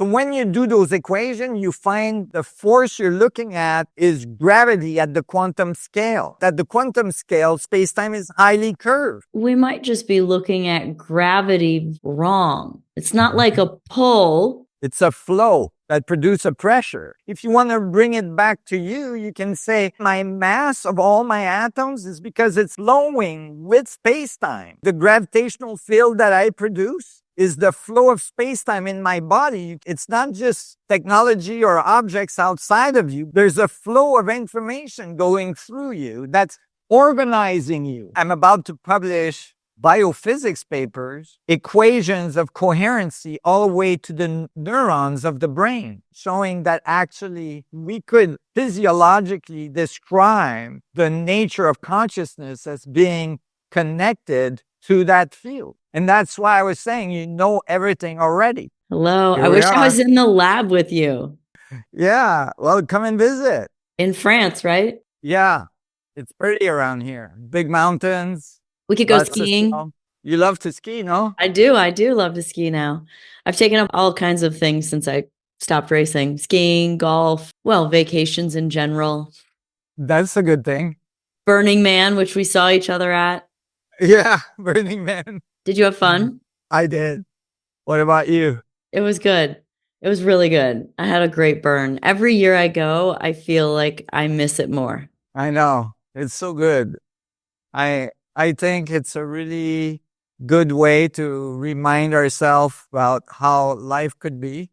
So when you do those equations, you find the force you're looking at is gravity at the quantum scale. At the quantum scale, space-time is highly curved. We might just be looking at gravity wrong. It's not like a pull. It's a flow that produces a pressure. If you want to bring it back to you, you can say my mass of all my atoms is because it's flowing with space-time. The gravitational field that I produce is the flow of space-time in my body. It's not just technology or objects outside of you. There's a flow of information going through you that's organizing you. I'm about to publish biophysics papers, equations of coherency all the way to the neurons of the brain, showing that actually we could physiologically describe the nature of consciousness as being connected to that field. And that's why I was saying, you know everything already. Hello. I wish I was in the lab with you. Yeah. Well, come and visit. In France, right? Yeah. It's pretty around here. Big mountains. We could go skiing. You love to ski, no? I do love to ski now. I've taken up all kinds of things since I stopped racing. Skiing, golf, well, vacations in general. That's a good thing. Burning Man, which we saw each other at. Yeah, Burning Man. Did you have fun? I did. What about you? It was good. It was really good. I had a great burn. Every year I go, I feel like I miss it more. I know. It's so good. I think it's a really good way to remind ourselves about how life could be,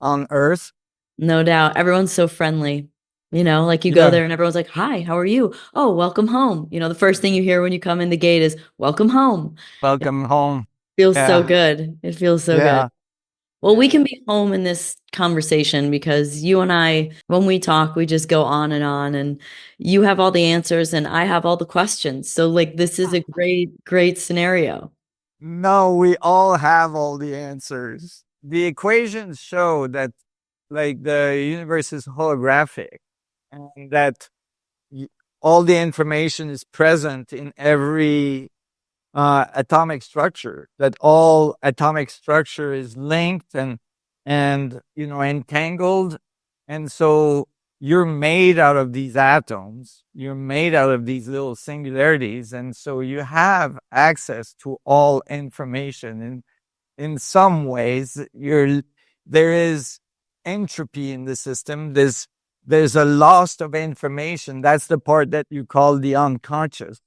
on Earth. No doubt. Everyone's so friendly. Like you go there and everyone's like, hi, how are you? Oh, welcome home. The first thing you hear when you come in the gate is welcome home. Welcome home. Feels so good. It feels so good. Well, we can be home in this conversation because you and I, when we talk, we just go on, and you have all the answers and I have all the questions. So this is a great scenario. No, we all have all the answers. The equations show that the universe is holographic and that all the information is present in every atomic structure, that all atomic structure is linked and entangled. And so you're made out of these atoms, you're made out of these little singularities. And so you have access to all information. And in some ways, there is entropy in the system. There's a loss of information. That's the part that you call the unconscious.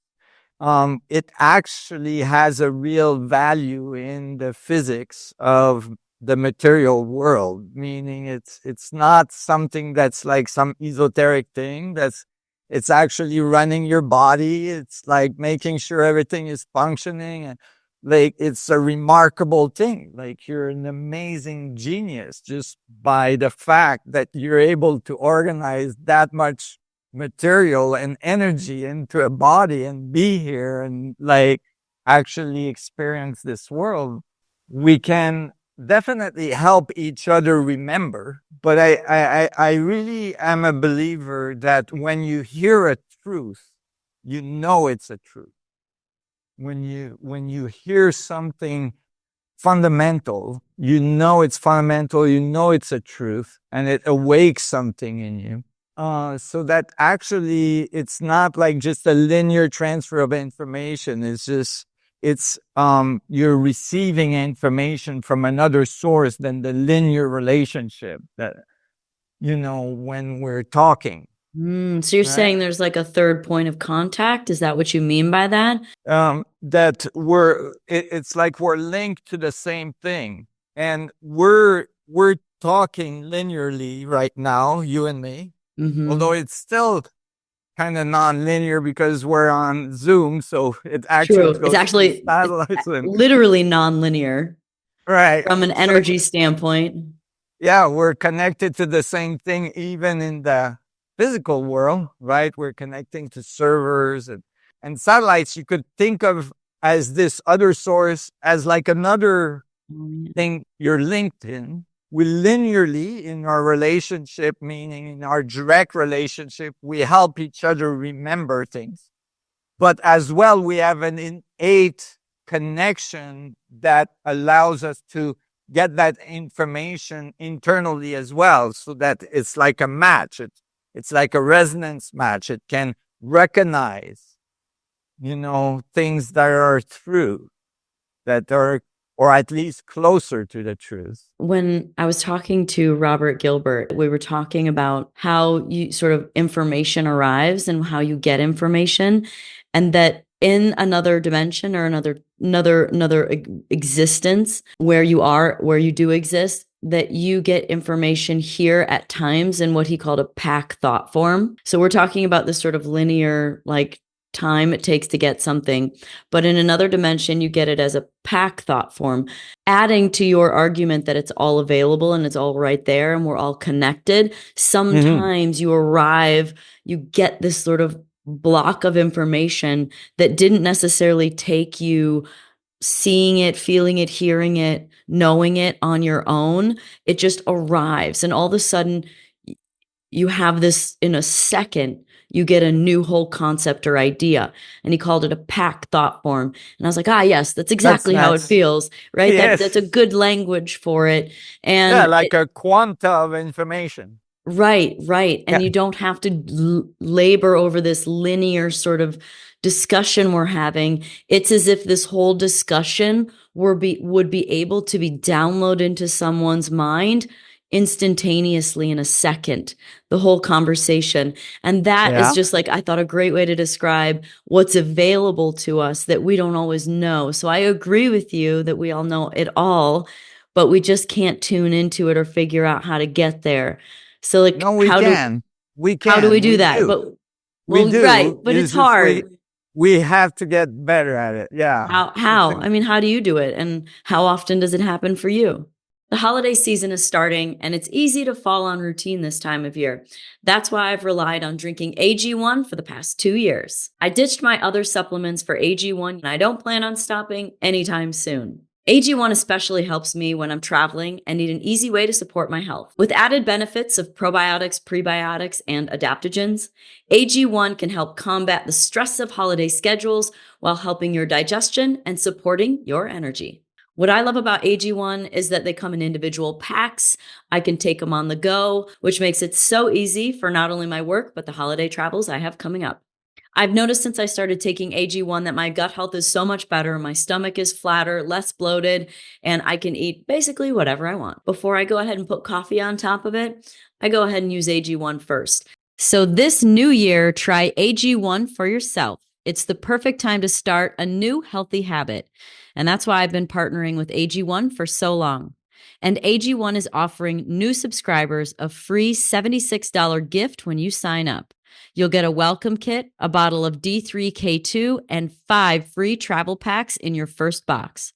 It actually has a real value in the physics of the material world, meaning it's not something that's like some esoteric thing. It's actually running your body. It's like making sure everything is functioning, and it's a remarkable thing. You're an amazing genius just by the fact that you're able to organize that much material and energy into a body and be here and actually experience this world. We can definitely help each other remember, but I really am a believer that when you hear a truth, you know it's a truth. When you hear something fundamental, you know it's fundamental, you know it's a truth, and it awakes something in you. So that actually it's not just a linear transfer of information. You're receiving information from another source than the linear relationship that, when we're talking. So you're saying there's a third point of contact? Is that what you mean by that? That it's like we're linked to the same thing, and we're talking linearly right now, you and me. Mm-hmm. Although it's still kind of non-linear because we're on Zoom, so it actually it's actually literally non-linear, right? From an energy standpoint. Yeah, we're connected to the same thing even in the physical world, right? We're connecting to servers and satellites. You could think of as this other source as another thing you're linked in. We linearly, in our relationship, meaning in our direct relationship, we help each other remember things. But as well, we have an innate connection that allows us to get that information internally as well, so that it's like a match. It's like a resonance match. It can recognize, things that are true, that are, or at least closer to the truth. When I was talking to Robert Gilbert, we were talking about how you sort of information arrives and how you get information, and that in another dimension or another existence where you do exist, that you get information here at times in what he called a pack thought form. So we're talking about this sort of linear, like, time it takes to get something, but in another dimension you get it as a pack thought form, adding to your argument that it's all available and it's all right there and we're all connected. Sometimes you get this sort of block of information that didn't necessarily take you seeing it, feeling it, hearing it, knowing it on your own. It just arrives, and all of a sudden you have this, in a second you get a new whole concept or idea. And he called it a pack thought form. And I was like, yes, that's exactly how it feels, right? Yes. That's a good language for it. And yeah, like a quanta of information. Right. And you don't have to labor over this linear sort of discussion we're having. It's as if this whole discussion would be able to be downloaded into someone's mind instantaneously in a second, the whole conversation. And that is just, like, I thought, a great way to describe what's available to us that we don't always know. So I agree with you that we all know it all, but we just can't tune into it or figure out how to get there. So, like, no, we can. How do we do that? Do. But we do. Right, but it's hard. We have to get better at it. Yeah. How? I mean, how do you do it? And how often does it happen for you? The holiday season is starting, and it's easy to fall on routine this time of year. That's why I've relied on drinking AG1 for the past 2 years. I ditched my other supplements for AG1, and I don't plan on stopping anytime soon. AG1 especially helps me when I'm traveling and need an easy way to support my health. With added benefits of probiotics, prebiotics, and adaptogens, AG1 can help combat the stress of holiday schedules while helping your digestion and supporting your energy. What I love about AG1 is that they come in individual packs. I can take them on the go, which makes it so easy for not only my work, but the holiday travels I have coming up. I've noticed since I started taking AG1 that my gut health is so much better. My stomach is flatter, less bloated, and I can eat basically whatever I want. Before I go ahead and put coffee on top of it, I go ahead and use AG1 first. So this new year, try AG1 for yourself. It's the perfect time to start a new healthy habit. And that's why I've been partnering with AG1 for so long. And AG1 is offering new subscribers a free $76 gift when you sign up. You'll get a welcome kit, a bottle of D3K2, and 5 free travel packs in your first box.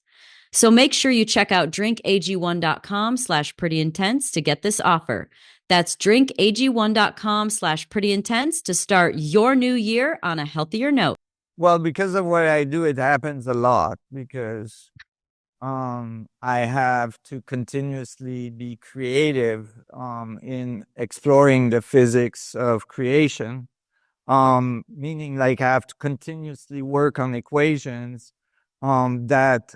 So make sure you check out drinkag1.com/prettyintense to get this offer. That's drinkag1.com/prettyintense to start your new year on a healthier note. Well, because of what I do, it happens a lot because I have to continuously be creative in exploring the physics of creation, meaning like I have to continuously work on equations that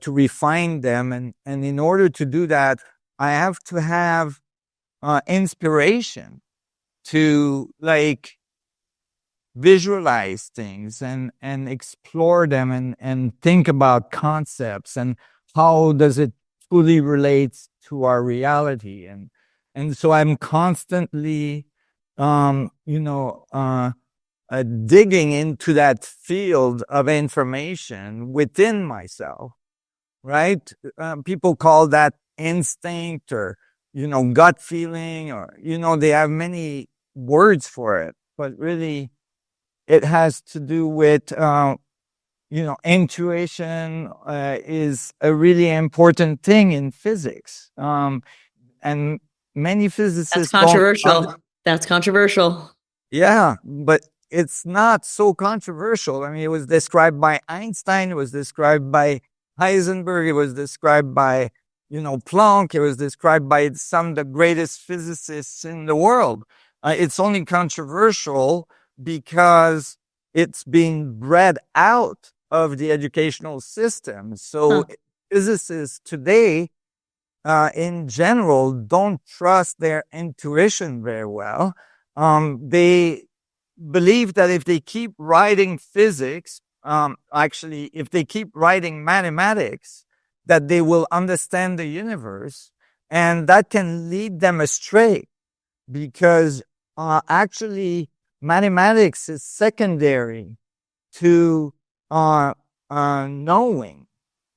to refine them, and in order to do that, I have to have inspiration to like visualize things and explore them and think about concepts and how does it fully relate to our reality. And so I'm constantly, digging into that field of information within myself, right? People call that instinct or, gut feeling, or, they have many words for it, but really, it has to do with, intuition is a really important thing in physics. And many physicists That's controversial. Yeah, but it's not so controversial. I mean, it was described by Einstein. It was described by Heisenberg. It was described by, Planck. It was described by some of the greatest physicists in the world. It's only controversial because it's being bred out of the educational system. So physicists today in general, don't trust their intuition very well. They believe that if they keep writing physics, actually, if they keep writing mathematics, that they will understand the universe, and that can lead them astray because actually mathematics is secondary to uh, knowing,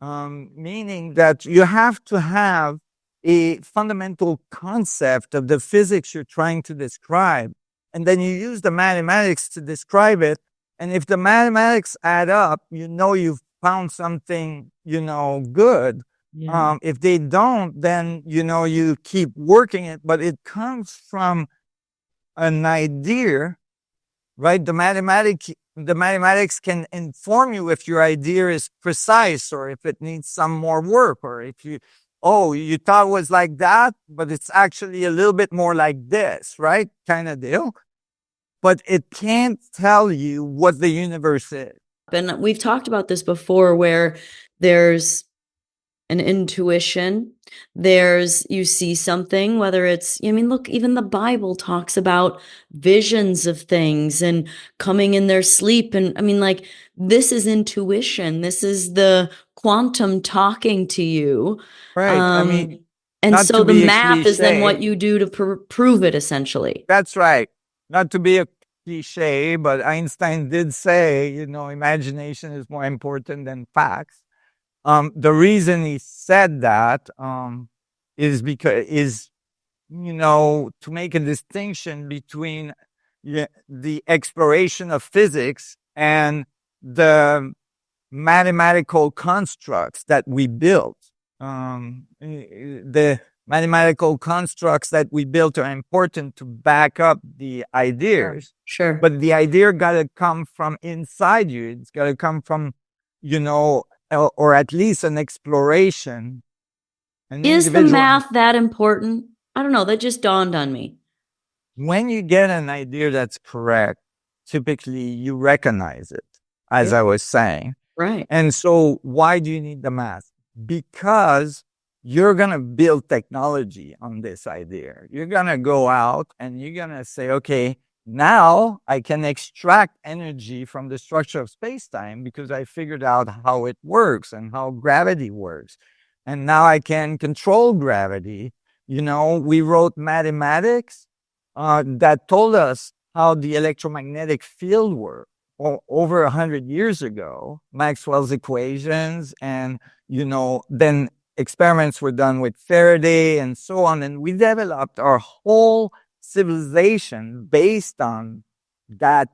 meaning that you have to have a fundamental concept of the physics you're trying to describe, and then you use the mathematics to describe it. And if the mathematics add up, you know you've found something, good. Yeah. If they don't, then you keep working it, but it comes from an idea, right? The mathematics can inform you if your idea is precise or if it needs some more work, or if you thought it was like that, but it's actually a little bit more like this, right? Kind of deal. But it can't tell you what the universe is. And we've talked about this before where there's an intuition. You see something, whether it's, look, even the Bible talks about visions of things and coming in their sleep. And like, this is intuition. This is the quantum talking to you. Right. And not so to the be a math is then what cliche. you do to prove it, essentially. That's right. Not to be a cliche, but Einstein did say, imagination is more important than facts. The reason he said that is to make a distinction between the exploration of physics and the mathematical constructs that we built. The mathematical constructs that we built are important to back up the ideas. Sure. But the idea got to come from inside you. It's got to come from, or at least an exploration. Is the math that important? I don't know. That just dawned on me. When you get an idea that's correct, typically you recognize it, as I was saying. Right. And so why do you need the math? Because you're going to build technology on this idea. You're going to go out and you're going to say, okay, now I can extract energy from the structure of space-time because I figured out how it works and how gravity works. And now I can control gravity. We wrote mathematics that told us how the electromagnetic field worked over 100 years ago, Maxwell's equations, and, then experiments were done with Faraday and so on. And we developed our whole civilization based on that,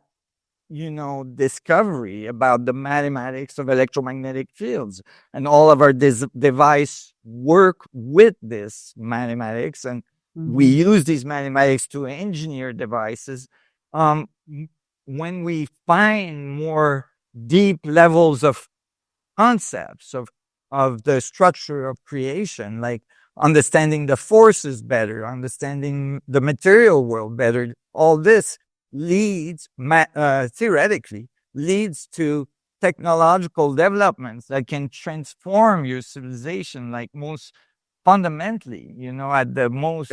discovery about the mathematics of electromagnetic fields. And all of our device work with this mathematics. And we use these mathematics to engineer devices. When we find more deep levels of concepts of the structure of creation, like understanding the forces better, understanding the material world better, all this leads, theoretically, leads to technological developments that can transform your civilization, like most fundamentally, at the most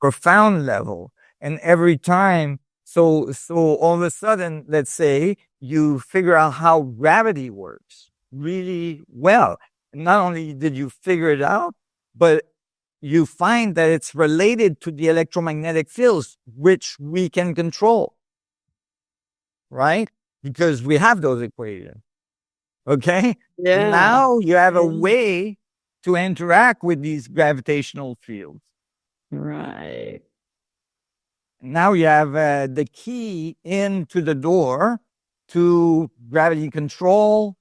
profound level. And every time, so all of a sudden, let's say you figure out how gravity works really well. Not only did you figure it out, but you find that it's related to the electromagnetic fields, which we can control, right? Because we have those equations. Okay? Yeah. Now you have a way to interact with these gravitational fields. Right. Now you have the key into the door to gravity control,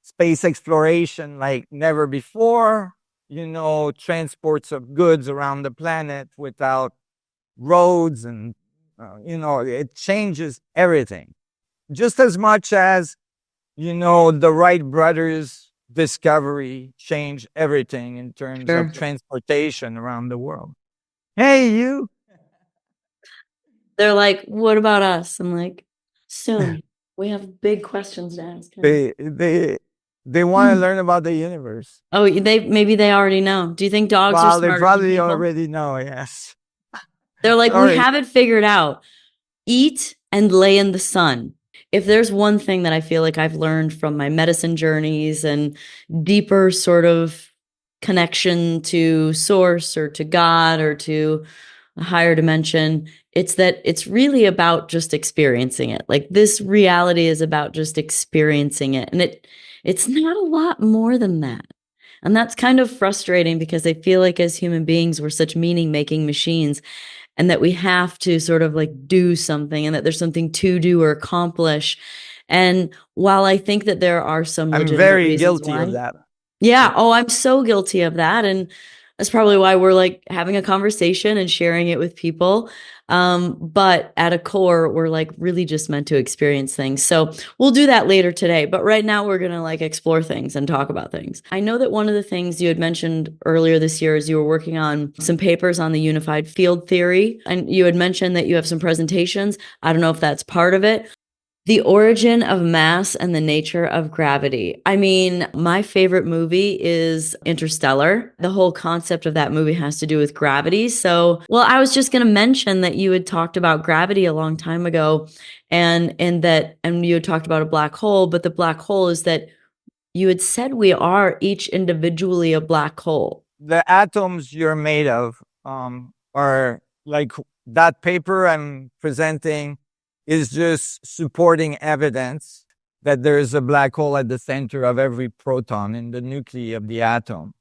space exploration like never before, transports of goods around the planet without roads, and, it changes everything. Just as much as, the Wright brothers' discovery changed everything in terms of transportation around the world. Hey, you. They're like, what about us? I'm like, soon. We have big questions to ask. They They want to learn about the universe. Oh, maybe they already know. Do you think dogs are Well, they smarter than probably people? already know, yes. They're like, we Sorry. have it figured out. Eat and lay in the sun. If there's one thing that I feel like I've learned from my medicine journeys and deeper sort of connection to source or to God or to a higher dimension, it's that it's really about just experiencing it. Like this reality is about just experiencing it. And it's not a lot more than that. And that's kind of frustrating because I feel like as human beings, we're such meaning making machines and that we have to sort of like do something and that there's something to do or accomplish. And while I think that there are some I'm legitimate very reasons guilty of why, that. yeah, Yeah. oh, I'm so guilty of that. And that's probably why we're like having a conversation and sharing it with people. But at a core, we're like really just meant to experience things. So we'll do that later today. But right now, we're going to like explore things and talk about things. I know that one of the things you had mentioned earlier this year is you were working on some papers on the unified field theory. And you had mentioned that you have some presentations. I don't know if that's part of it. The origin of mass and the nature of gravity. I mean, my favorite movie is Interstellar. The whole concept of that movie has to do with gravity. So, well, I was just going to mention that you had talked about gravity a long time ago and you had talked about a black hole, but the black hole is that you had said we are each individually a black hole. The atoms you're made of are like that paper I'm presenting is just supporting evidence that there is a black hole at the center of every proton in the nuclei of the atom.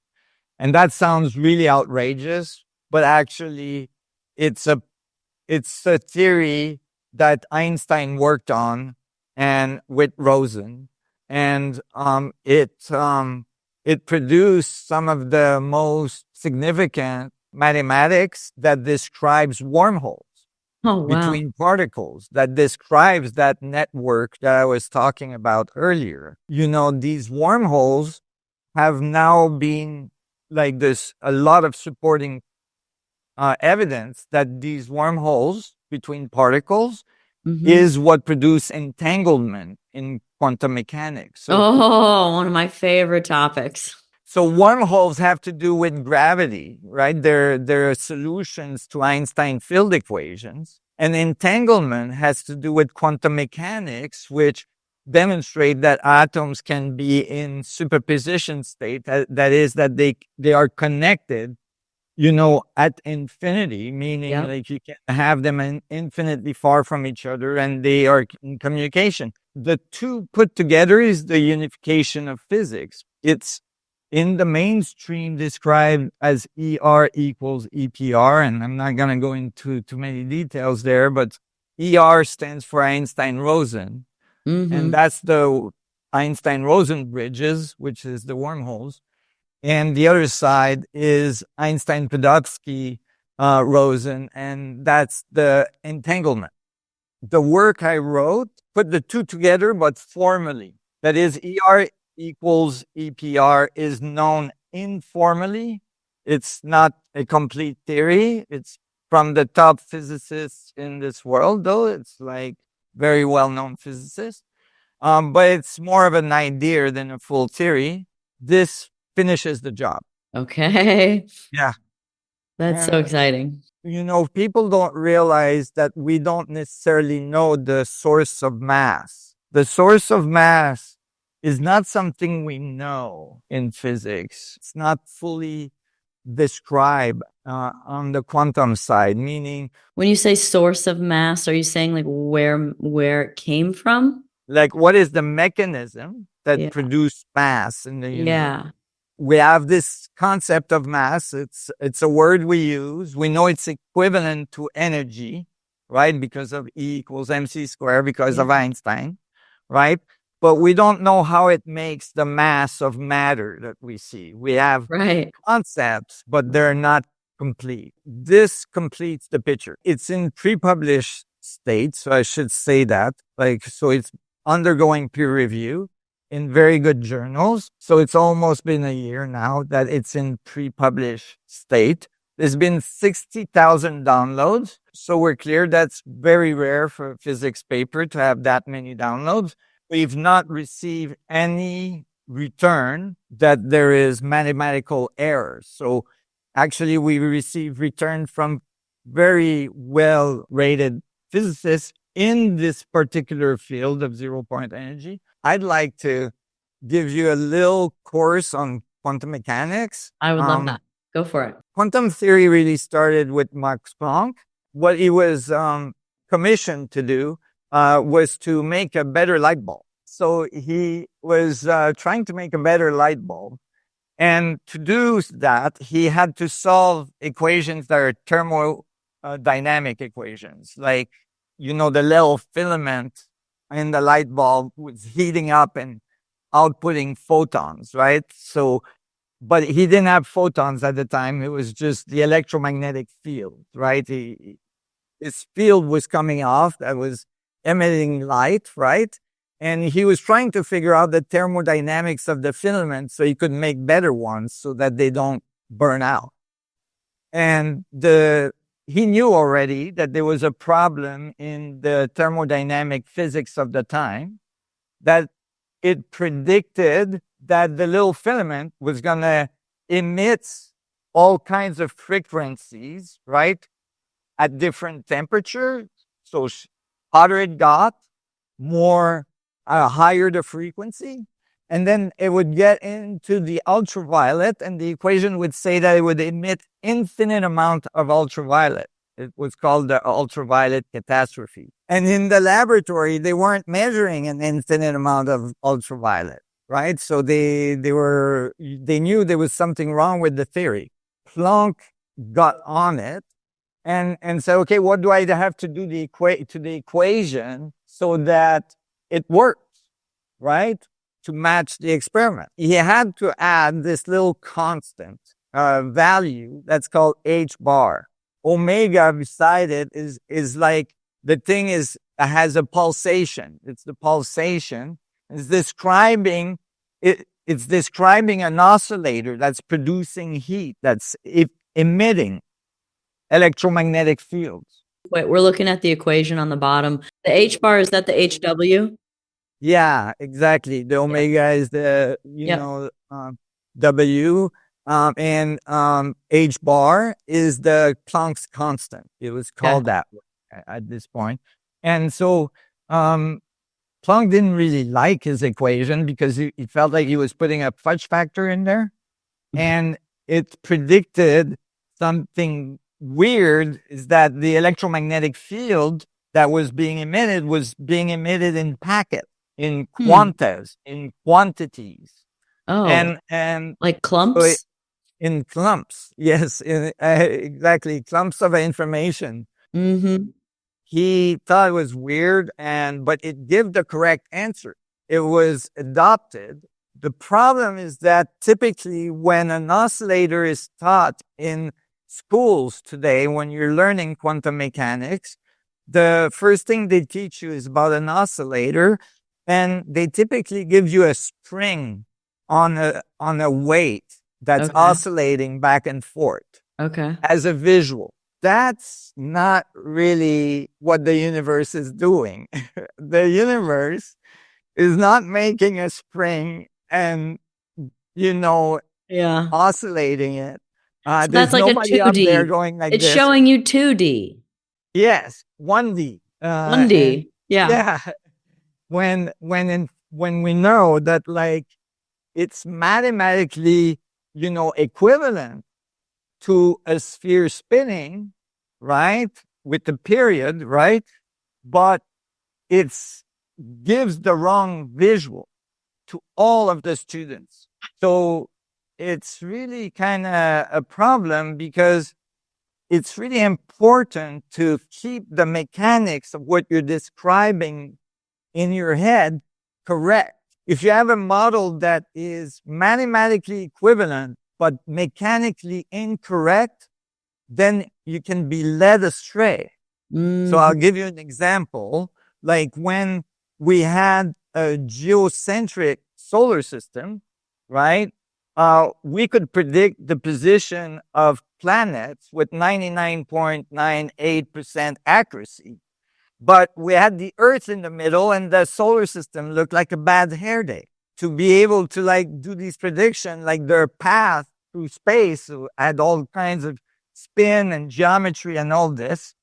And that sounds really outrageous, but actually it's a theory that Einstein worked on and with Rosen. And it produced some of the most significant mathematics that describes wormholes Oh, wow. between particles, that describes that network that I was talking about earlier. You know, these wormholes have now been like this, a lot of supporting evidence that these wormholes between particles Mm-hmm. is what produce entanglement in quantum mechanics. Oh, one of my favorite topics. So wormholes have to do with gravity, right? They're solutions to Einstein field equations. And entanglement has to do with quantum mechanics, which demonstrate that atoms can be in superposition state. That is, that they are connected, you know, at infinity, meaning Yep. like you can have them infinitely far from each other and they are in communication. The two put together is the unification of physics. It's in the mainstream described as ER equals EPR, and I'm not going to go into too many details there, but ER stands for Einstein-Rosen, and Mm-hmm. that's the Einstein-Rosen bridges, which is the wormholes. And the other side is Einstein-Podolsky Rosen, and that's the entanglement. The work I wrote put the two together, but formally. That is, ER equals EPR is known informally. It's not a complete theory. It's from the top physicists in this world, though. It's like very well-known physicists. But it's more of an idea than a full theory. This finishes the job. Okay. Yeah. That's so And, exciting. you know, people don't realize that we don't necessarily know the source of mass. The source of mass is not something we know in physics. It's not fully described on the quantum side, meaning When you say source of mass, are you saying like where it came from? like what is the mechanism that Yeah. produced mass in the universe? Yeah. We have this concept of mass. It's a word we use. We know it's equivalent to energy, right? Because of E equals mc squared because of Yeah. Einstein, right? But we don't know how it makes the mass of matter that we see. We have Right. concepts, but they're not complete. This completes the picture. It's in pre-published state, so I should say that. Like, so it's undergoing peer review in very good journals. So it's almost been a year now that it's in pre-published state. There's been 60,000 downloads. So we're clear that's very rare for a physics paper to have that many downloads. We've not received any return that there is mathematical error. So actually, we receive return from very well rated physicists in this particular field of 0 point energy. I'd like to give you a little course on quantum mechanics. I would love that. Go for it. Quantum theory really started with Max Planck. What he was commissioned to do was to make a better light bulb. So he was trying to make a better light bulb. And to do that, he had to solve equations that are thermodynamic equations. Like, the little filament in the light bulb was heating up and outputting photons, right? So, but he didn't have photons at the time. It was just the electromagnetic field, right? His field was coming off that was emitting light, right? And he was trying to figure out the thermodynamics of the filament so he could make better ones so that they don't burn out. And he knew already that there was a problem in the thermodynamic physics of the time, that it predicted that the little filament was going to emit all kinds of frequencies, right, at different temperatures. So hotter it got, more higher the frequency. And then it would get into the ultraviolet, and the equation would say that it would emit infinite amount of ultraviolet. It was called the ultraviolet catastrophe. And in the laboratory, they weren't measuring an infinite amount of ultraviolet, right? So they knew there was something wrong with the theory. Planck got on it and said, okay, what do I have to do to the equation so that it works, right? To match the experiment. He had to add this little constant value that's called h bar. Omega beside it is like the thing has a pulsation. It's the pulsation. It's describing an oscillator that's producing heat, that's emitting electromagnetic fields. Wait, we're looking at the equation on the bottom. The H bar, is that the HW? Yeah, exactly. The omega is the, W. And H bar is the Planck's constant. It was called that at this point. And so Planck didn't really like his equation because he felt like he was putting a fudge factor in there. And it predicted something weird, is that the electromagnetic field that was being emitted in packets, in quantas, in quantities. Oh, and like clumps? So in clumps, yes, exactly, clumps of information. Mm-hmm. He thought it was weird, but it gave the correct answer. It was adopted. The problem is that typically when an oscillator is taught in schools today, when you're learning quantum mechanics, the first thing they teach you is about an oscillator, and they typically give you a spring on a weight that's oscillating back and forth. Okay. As a visual. That's not really what the universe is doing. The universe is not making a spring and, oscillating it. So there's that's like nobody a 2D. Up there going like it's this. showing you 2D. Yes, 1D. 1D. Yeah. When we know that, like, it's mathematically, equivalent to a sphere spinning, right? With the period, right? But it gives the wrong visual to all of the students. So it's really kind of a problem, because it's really important to keep the mechanics of what you're describing in your head correct. If you have a model that is mathematically equivalent but mechanically incorrect, then you can be led astray. Mm-hmm. So I'll give you an example. Like when we had a geocentric solar system, right? We could predict the position of planets with 99.98% accuracy. But we had the Earth in the middle, and the solar system looked like a bad hair day. to be able to like do these predictions, like their path through space had all kinds of spin and geometry and all this,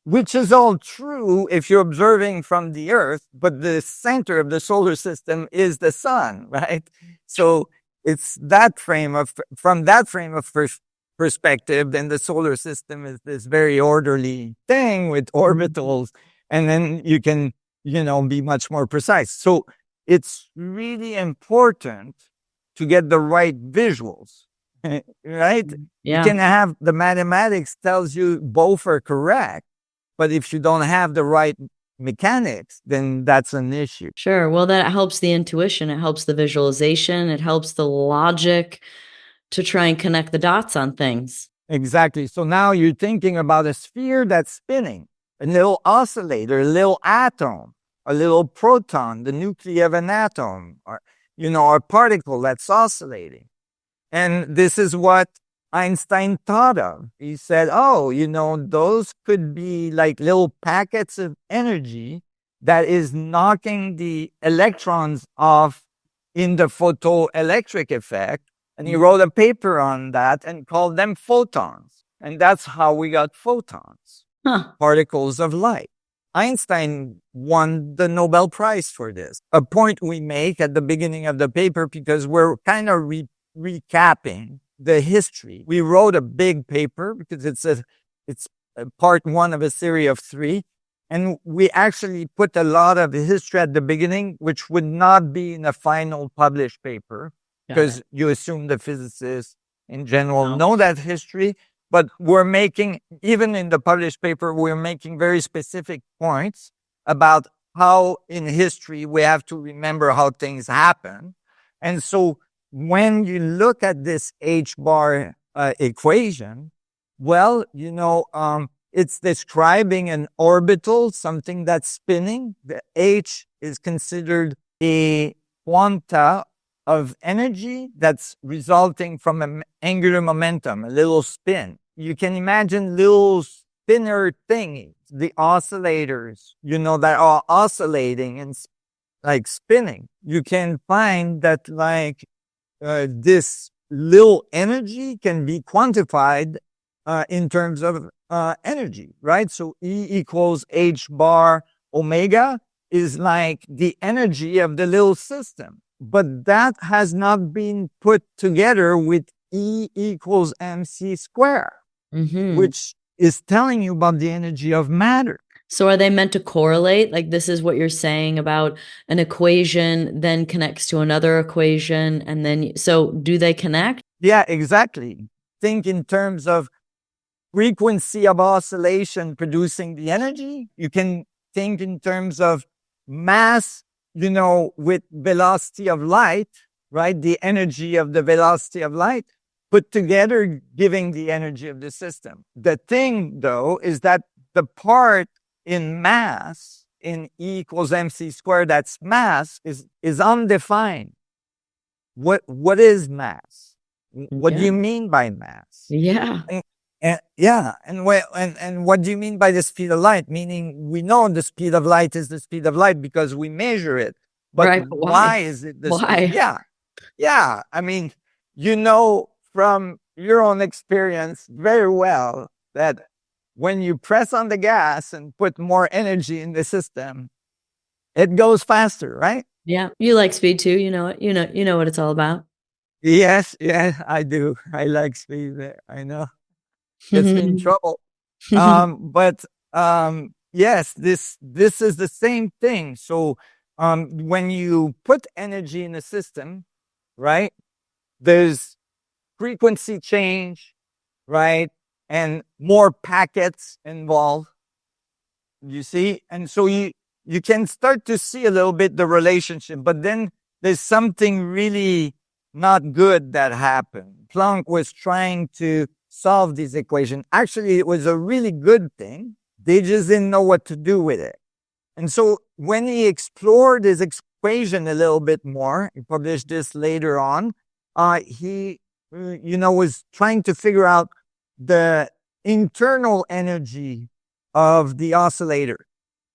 which is all true if you're observing from the Earth, but the center of the solar system is the sun, right? So it's from that frame of perspective, then the solar system is this very orderly thing with orbitals, and then you can, be much more precise. So it's really important to get the right visuals, right? Yeah. You can have the mathematics tells you both are correct, but if you don't have the right mechanics, then that's an issue. Sure. Well, that helps the intuition. It helps the visualization. It helps the logic to try and connect the dots on things. Exactly. So now you're thinking about a sphere that's spinning, a little oscillator, a little atom, a little proton, the nuclei of an atom, or, a particle that's oscillating. And this is what Einstein thought of. He said, those could be like little packets of energy that is knocking the electrons off in the photoelectric effect. And he wrote a paper on that and called them photons. And that's how we got photons, particles of light. Einstein won the Nobel Prize for this. A point we make at the beginning of the paper, because we're kind of recapping the history. We wrote a big paper because it's a part one of a series of 3. And we actually put a lot of history at the beginning, which would not be in a final published paper, because you assume the physicists in general know that history. But we're making, even in the published paper, we're making very specific points about how in history we have to remember how things happen. And so when you look at this H bar equation, well, it's describing an orbital, something that's spinning. The H is considered a quanta of energy that's resulting from an angular momentum, a little spin. You can imagine little spinner things, the oscillators, that are oscillating and like spinning. You can find that this little energy can be quantified in terms of energy, right? So E equals H bar omega is like the energy of the little system. But that has not been put together with E equals mc squared, which is telling you about the energy of matter. So are they meant to correlate? Like this is what you're saying about an equation then connects to another equation. And then, so do they connect? Yeah, exactly. Think in terms of frequency of oscillation producing the energy. You can think in terms of mass, with velocity of light, right? The energy of the velocity of light put together giving the energy of the system. The thing though is that the part in mass, in E equals mc squared, that's mass, is undefined. What is mass? What do you mean by mass? Yeah. And what do you mean by the speed of light? Meaning we know the speed of light is the speed of light because we measure it. But right, why is it the speed? Yeah. Yeah. I mean, from your own experience very well that when you press on the gas and put more energy in the system, it goes faster, right? Yeah. You like speed too. You know what it's all about. Yes. Yeah, I do. I like speed. I know. Gets me in trouble. Yes, this is the same thing. So when you put energy in a system, right, there's frequency change, right, and more packets involved. You see? And so you can start to see a little bit the relationship, but then there's something really not good that happened. Planck was trying to solve this equation. Actually, it was a really good thing. They just didn't know what to do with it. And so when he explored his equation a little bit more, he published this later on, he, was trying to figure out the internal energy of the oscillator.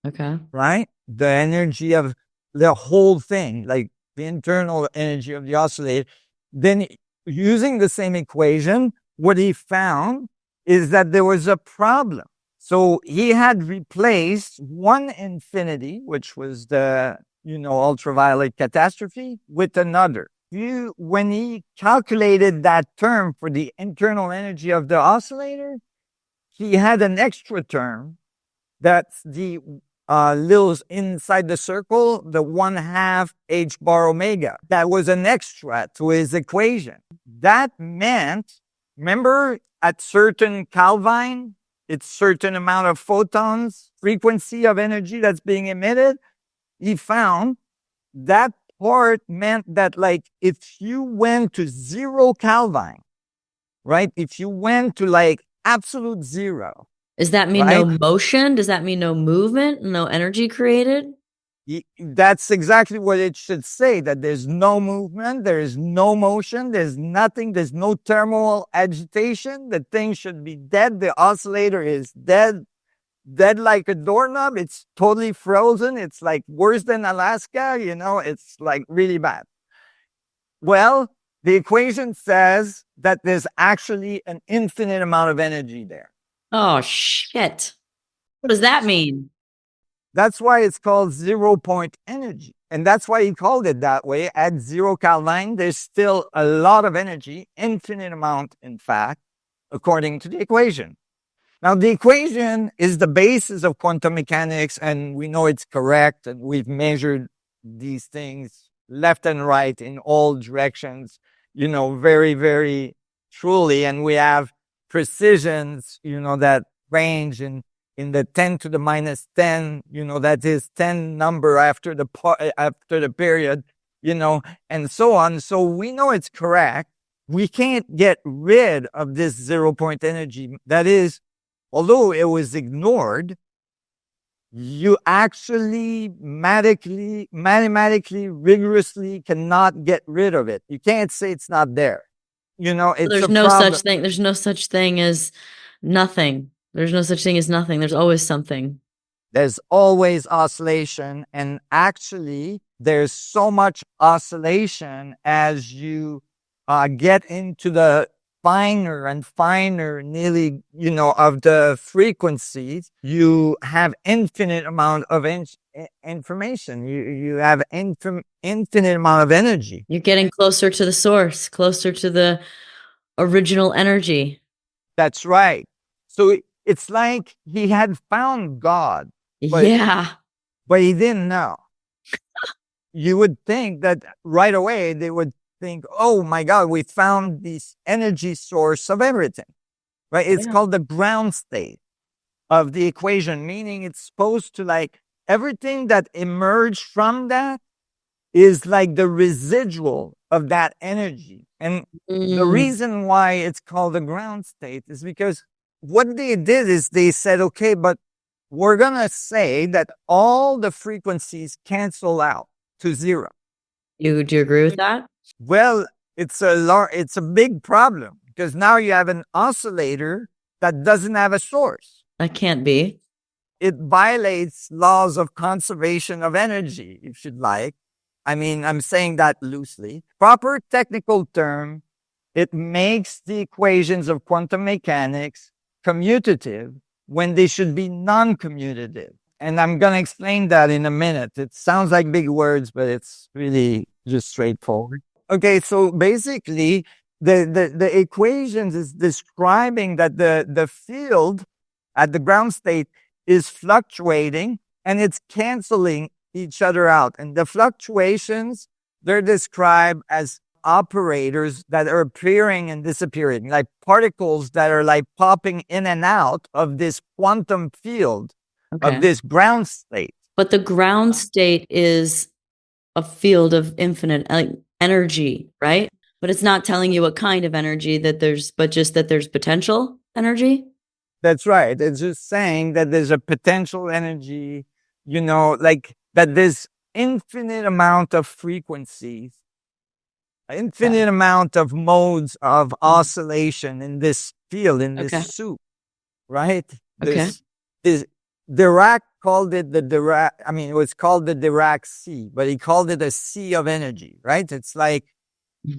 Okay. Right? The energy of the whole thing, like the internal energy of the oscillator, then using the same equation, what he found is that there was a problem. So he had replaced one infinity, which was the, ultraviolet catastrophe, with another. When he calculated that term for the internal energy of the oscillator, he had an extra term that's the little inside the circle, the 1/2 h bar omega. That was an extra to his equation. That meant, remember, at certain Kelvin, it's certain amount of photons, frequency of energy that's being emitted. He found that part meant that, like, if you went to 0 Kelvin, right? If you went to like absolute zero, does that mean right? no motion? Does that mean no movement, no energy created? That's exactly what it should say, that there's no movement, there is no motion, there's nothing, there's no thermal agitation. The thing should be dead. The oscillator is dead like a doorknob. It's totally frozen. It's like worse than Alaska, it's like really bad. Well, the equation says that there's actually an infinite amount of energy there. Oh, shit. What does that mean? That's why it's called 0-point energy. And that's why he called it that way. At 0 Kelvin, there's still a lot of energy, infinite amount, in fact, according to the equation. Now, the equation is the basis of quantum mechanics, and we know it's correct, and we've measured these things left and right in all directions, very, very truly. And we have precisions, that range in the 10 to the minus 10, that is 10 number after the period, and so on. So we know it's correct. We can't get rid of this 0-point energy. That is, although it was ignored, you actually mathematically, rigorously cannot get rid of it. You can't say it's not there. It's there's no such thing. There's no such thing as nothing. There's no such thing as nothing. There's always something. There's always oscillation. And actually, there's so much oscillation as you get into the finer and finer, nearly, of the frequencies, you have infinite amount of information. You have infinite amount of energy. You're getting closer to the source, closer to the original energy. That's right. So it's like he had found God. But he didn't know. You would think that right away they would think, oh my God, we found this energy source of everything, right? It's called the ground state of the equation, meaning it's supposed to, like, everything that emerged from that is like the residual of that energy. And the reason why it's called the ground state is because what they did is they said, okay, but we're going to say that all the frequencies cancel out to zero. Do you agree with that? Well, it's a big problem because now you have an oscillator that doesn't have a source. That can't be. It violates laws of conservation of energy, if you'd like. I mean, I'm saying that loosely. Proper technical term, it makes the equations of quantum mechanics commutative when they should be non-commutative. And I'm going to explain that in a minute. It sounds like big words, but it's really just straightforward. Okay, so basically, the equations is describing that the field at the ground state is fluctuating and it's canceling each other out. And the fluctuations, they're described as operators that are appearing and disappearing, like particles that are like popping in and out of this quantum field of this ground state. But the ground state is a field of infinite energy, right? But it's not telling you what kind of energy but just that there's potential energy. That's right. It's just saying that there's a potential energy, like that there's infinite amount of frequencies, infinite amount of modes of oscillation in this field, in this soup, right? This direct called it the Dirac. I mean, it was called the Dirac sea, but he called it a sea of energy, right? It's like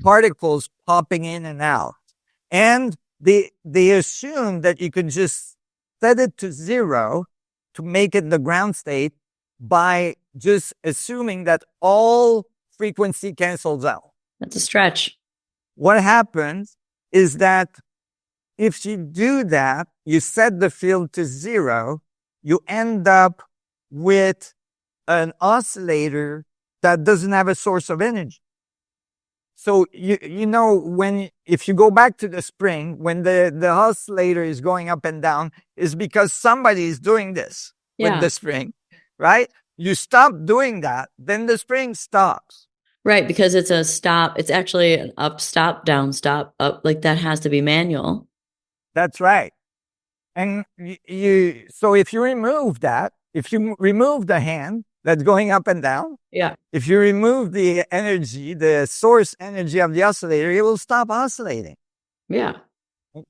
particles popping in and out. And they assumed that you could just set it to zero to make it the ground state by just assuming that all frequency cancels out. That's a stretch. What happens is that if you do that, you set the field to zero, you end up with an oscillator that doesn't have a source of energy. So you know, if you go back to the spring, when the oscillator is going up and down, is because somebody is doing this with the spring, right? You stop doing that, then the spring stops. Right, because it's a stop. It's actually an up, stop, down, stop, up. Like that has to be manual. That's right. And so if you remove that, if you remove the hand that's going up and down, if you remove the energy, the source energy of the oscillator, it will stop oscillating. Yeah.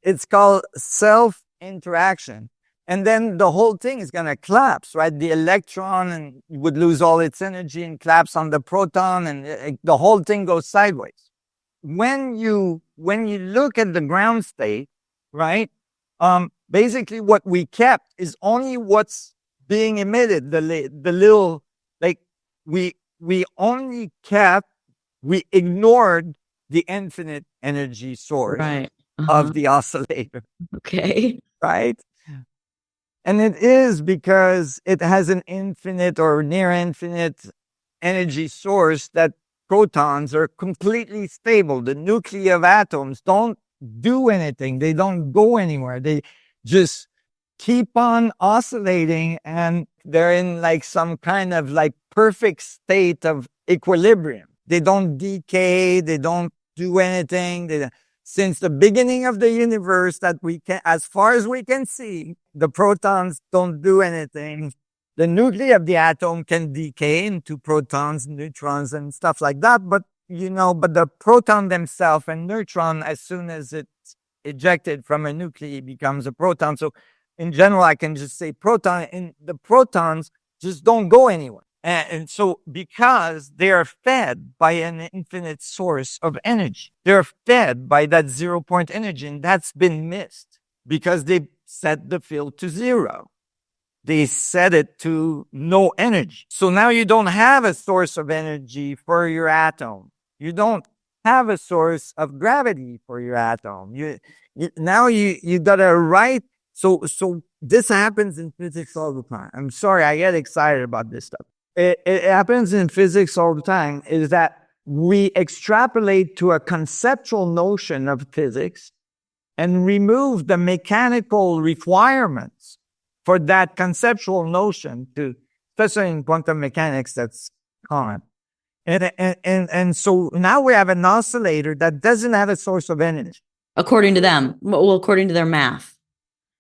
It's called self-interaction. And then the whole thing is going to collapse, right? The electron would lose all its energy and collapse on the proton, and the whole thing goes sideways. When you look at the ground state, right? Basically what we kept is only what's being emitted, the little, like we ignored the infinite energy source of the oscillator. Okay. Right? And it is because it has an infinite or near infinite energy source that protons are completely stable. The nuclei of atoms don't do anything. They don't go anywhere. They just keep on oscillating, and they're in like some kind of like perfect state of equilibrium. They don't decay. They don't do anything. Since the beginning of the universe that we can, as far as we can see, the protons don't do anything. The nuclei of the atom can decay into protons, neutrons, and stuff like that. But, but the proton themselves and neutron, as soon as it's ejected from a nuclei, becomes a proton. So in general, I can just say proton, and the protons just don't go anywhere. And so because they are fed by an infinite source of energy, they're fed by that 0 point energy, and that's been missed because they set the field to zero. They set it to no energy. So now you don't have a source of energy for your atom. You don't have a source of gravity for your atom. Now you gotta write. So this happens in physics all the time. I'm sorry, I get excited about this stuff. It happens in physics all the time, is that we extrapolate to a conceptual notion of physics and remove the mechanical requirements for that conceptual notion, especially in quantum mechanics, that's common. And so now we have an oscillator that doesn't have a source of energy. According to them, well, according to their math,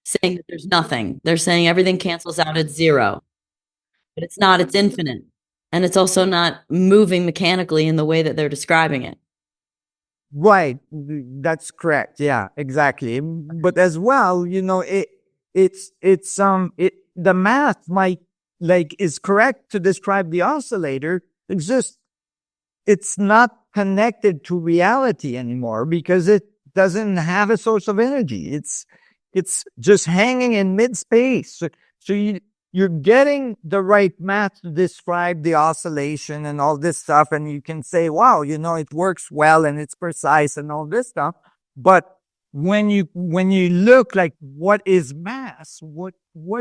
saying that there's nothing. They're saying everything cancels out at zero. But it's not, it's infinite. And it's also not moving mechanically in the way that they're describing it. Right. That's correct. Yeah, exactly. But as well, the math might is correct to describe the oscillator. It's not connected to reality anymore because it doesn't have a source of energy. It's just hanging in mid-space. So you're getting the right math to describe the oscillation and all this stuff. And you can say, wow, it works well and it's precise and all this stuff. But when you look like what is mass, what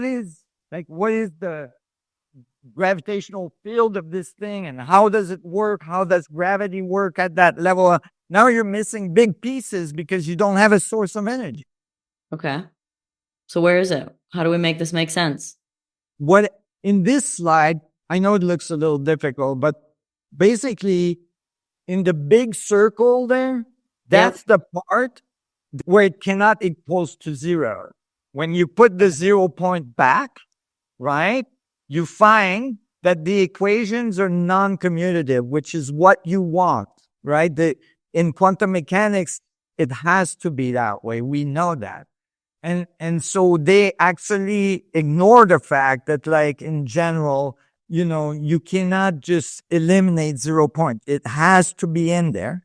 is the gravitational field of this thing and how does it work? How does gravity work at that level? Now you're missing big pieces because you don't have a source of energy. Okay. So where is it? How do we make this make sense? What in this slide, I know it looks a little difficult, but basically in the big circle there, that's the part where it cannot equals to zero. When you put the 0 point back, right, you find that the equations are non-commutative, which is what you want, right? In quantum mechanics, it has to be that way. We know that. And so they actually ignore the fact that, like, in general, you cannot just eliminate 0 point. It has to be in there.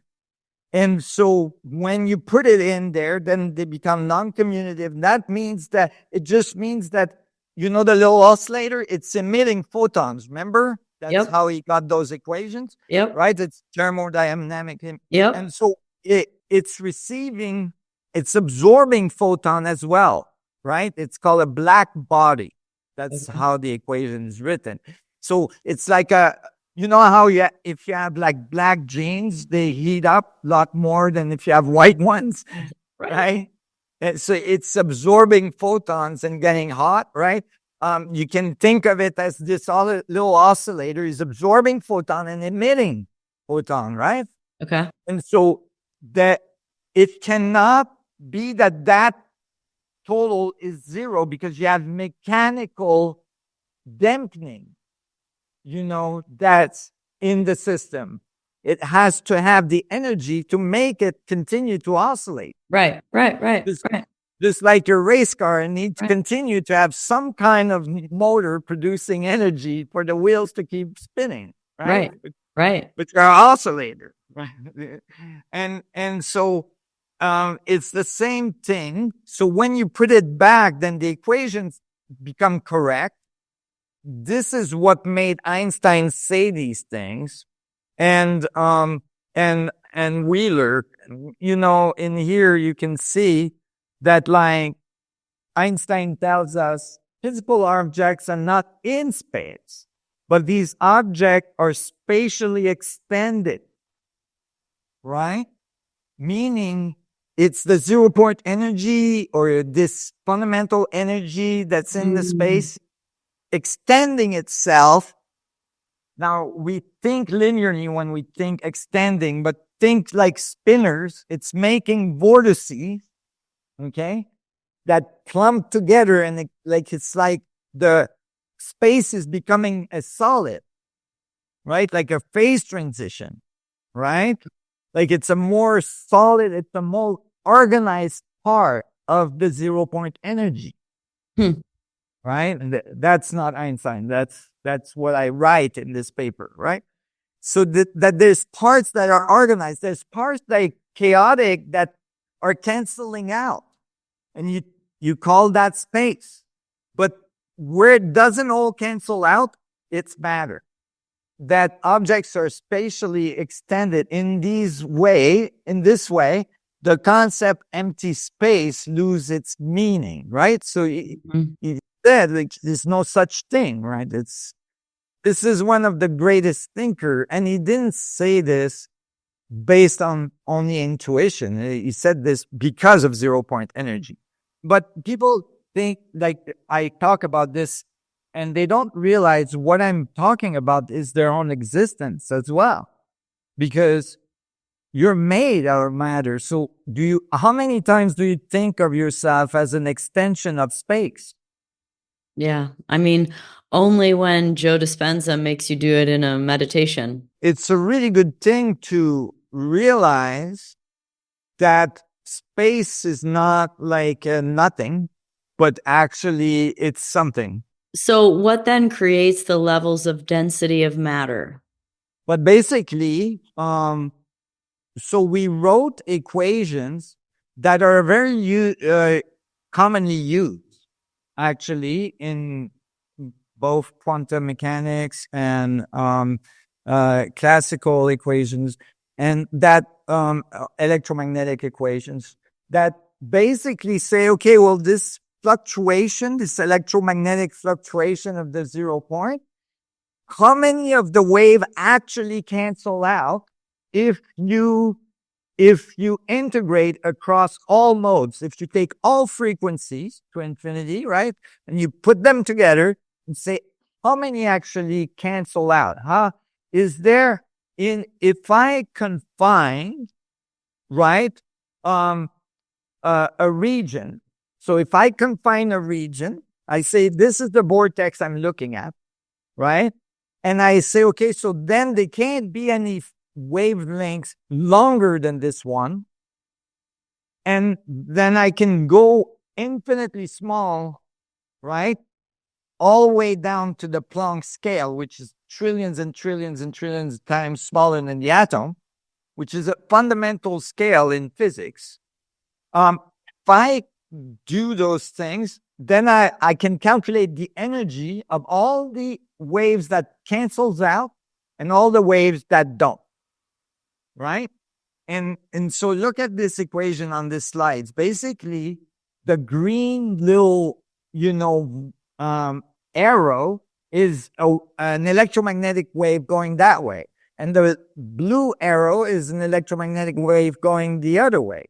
And so when you put it in there, then they become non-commutative. That means that it just means that, the little oscillator, it's emitting photons. Remember? That's how he got those equations, right? It's thermodynamic. Yep. And so it's absorbing photon as well, right? It's called a black body. That's how the equation is written. So it's like how if you have like black jeans, they heat up a lot more than if you have white ones, right? And so it's absorbing photons and getting hot, right? You can think of it as this little oscillator is absorbing photon and emitting photon, right? Okay. And so that it cannot be that total is 0 because you have mechanical dampening, that's in the system. It has to have the energy to make it continue to oscillate. Right. Just like your race car, it needs to continue to have some kind of motor producing energy for the wheels to keep spinning, right? But you're an oscillator, right? And so it's the same thing. So when you put it back, then the equations become correct. This is what made Einstein say these things. And Wheeler, in here you can see that, like, Einstein tells us physical objects are not in space, but these objects are spatially extended, right? Meaning it's the 0 point energy or this fundamental energy that's in the space extending itself. Now, we think linearly when we think extending, but think like spinners. It's making vortices, okay, that clump together, and it's like the space is becoming a solid, right? Like a phase transition, right? Like it's a more solid, it's a more organized part of the 0 point energy. Right? And that's not Einstein. That's what I write in this paper, right? So that there's parts that are organized. There's parts like chaotic that are canceling out. And you call that space. But where it doesn't all cancel out, it's matter. That objects are spatially extended in this way, the concept empty space loses its meaning, right? So said, like, there's no such thing, right? This is one of the greatest thinker, and he didn't say this based on only intuition. He said this because of 0 point energy. But people think, like, I talk about this, and they don't realize what I'm talking about is their own existence as well, because you're made out of matter. So how many times do you think of yourself as an extension of space? Yeah. I mean, only when Joe Dispenza makes you do it in a meditation. It's a really good thing to realize that space is not like nothing, but actually it's something. So what then creates the levels of density of matter? But basically, so we wrote equations that are very commonly used, actually, in both quantum mechanics and classical equations, and that electromagnetic equations that basically say, okay, well, this fluctuation, this electromagnetic fluctuation of the 0 point, how many of the wave actually cancel out if you integrate across all modes? If you take all frequencies to infinity, right, and you put them together and say, how many actually cancel out? Is there, if I confine, right, a region. So if I confine a region, I say, this is the vortex I'm looking at, right? And I say, okay, so then there can't be any wavelengths longer than this one. And then I can go infinitely small, right? All the way down to the Planck scale, which is trillions and trillions and trillions of times smaller than the atom, which is a fundamental scale in physics. If I do those things, then I can calculate the energy of all the waves that cancels out and all the waves that don't, right? And so look at this equation on this slide. Basically, the green little, arrow is an electromagnetic wave going that way. And the blue arrow is an electromagnetic wave going the other way.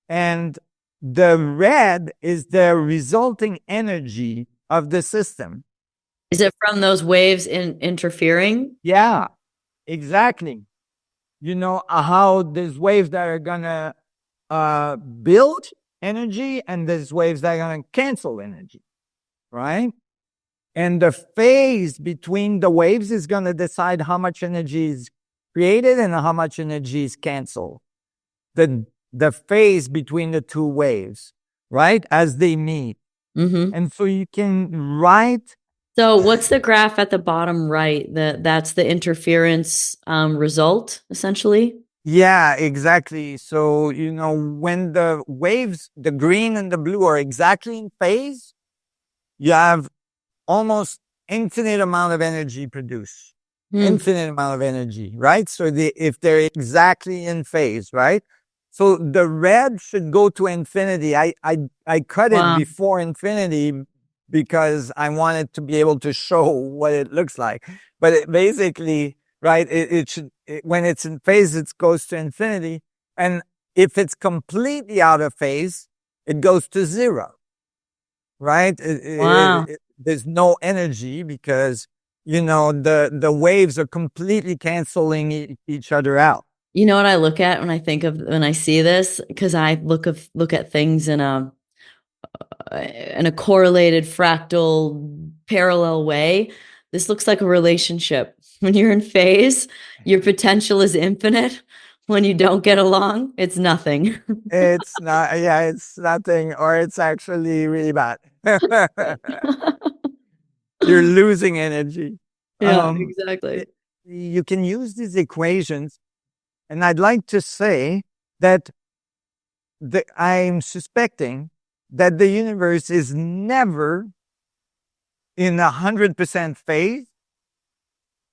And the red is the resulting energy of the system. Is it from those waves interfering? Yeah, exactly. How there's waves that are going to build energy and there's waves that are going to cancel energy, right? And the phase between the waves is going to decide how much energy is created and how much energy is canceled. The phase between the two waves, right? As they meet. Mm-hmm. And so you can write. So what's the graph at the bottom right? That's the interference result, essentially? Yeah, exactly. So, when the waves, the green and the blue are exactly in phase, you have almost infinite amount of energy produced. Infinite amount of energy, right? So if they're exactly in phase, right? So the red should go to infinity. I cut it before infinity because I wanted to be able to show what it looks like. But basically, right, it should, when it's in phase, it goes to infinity. And if it's completely out of phase, it goes to zero, right? There's no energy because, the waves are completely canceling each other out. You know what I look at when I see this? Because I look at things in a correlated fractal parallel way. This looks like a relationship. When you're in phase, your potential is infinite. When you don't get along, it's nothing. It's not, yeah, it's nothing, or it's actually really bad. You're losing energy. Yeah, exactly. You can use these equations, and I'd like to say that I'm suspecting that the universe is never in 100% phase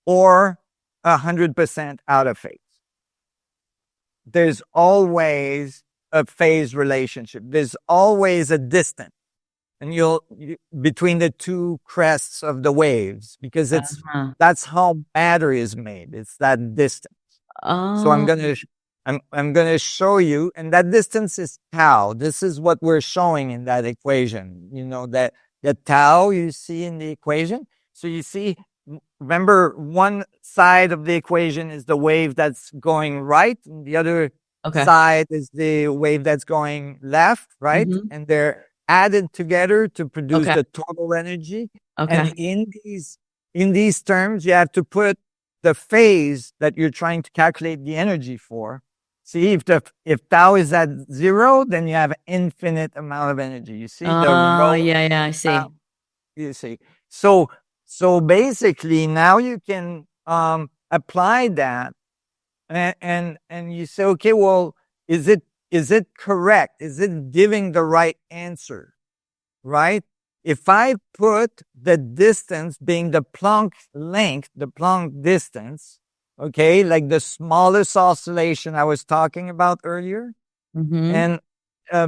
or 100% out of phase. There's always a phase relationship. There's always a distance, and between the two crests of the waves, because that's how matter is made. It's that distance. So I'm gonna show you, and that distance is tau. This is what we're showing in that equation. That the tau you see in the equation. So you see, remember, one side of the equation is the wave that's going right, and the other side is the wave that's going left, right? Mm-hmm. And they're added together to produce the total energy. And in these terms, you have to put the phase that you're trying to calculate the energy for. See, if tau is at zero, then you have infinite amount of energy. You see? Yeah, I see. Tau, you see. So basically, now you can apply that, and you say, okay, well, is it correct? Is it giving the right answer? Right? If I put the distance being the Planck length, the Planck distance, okay, like the smallest oscillation I was talking about earlier, and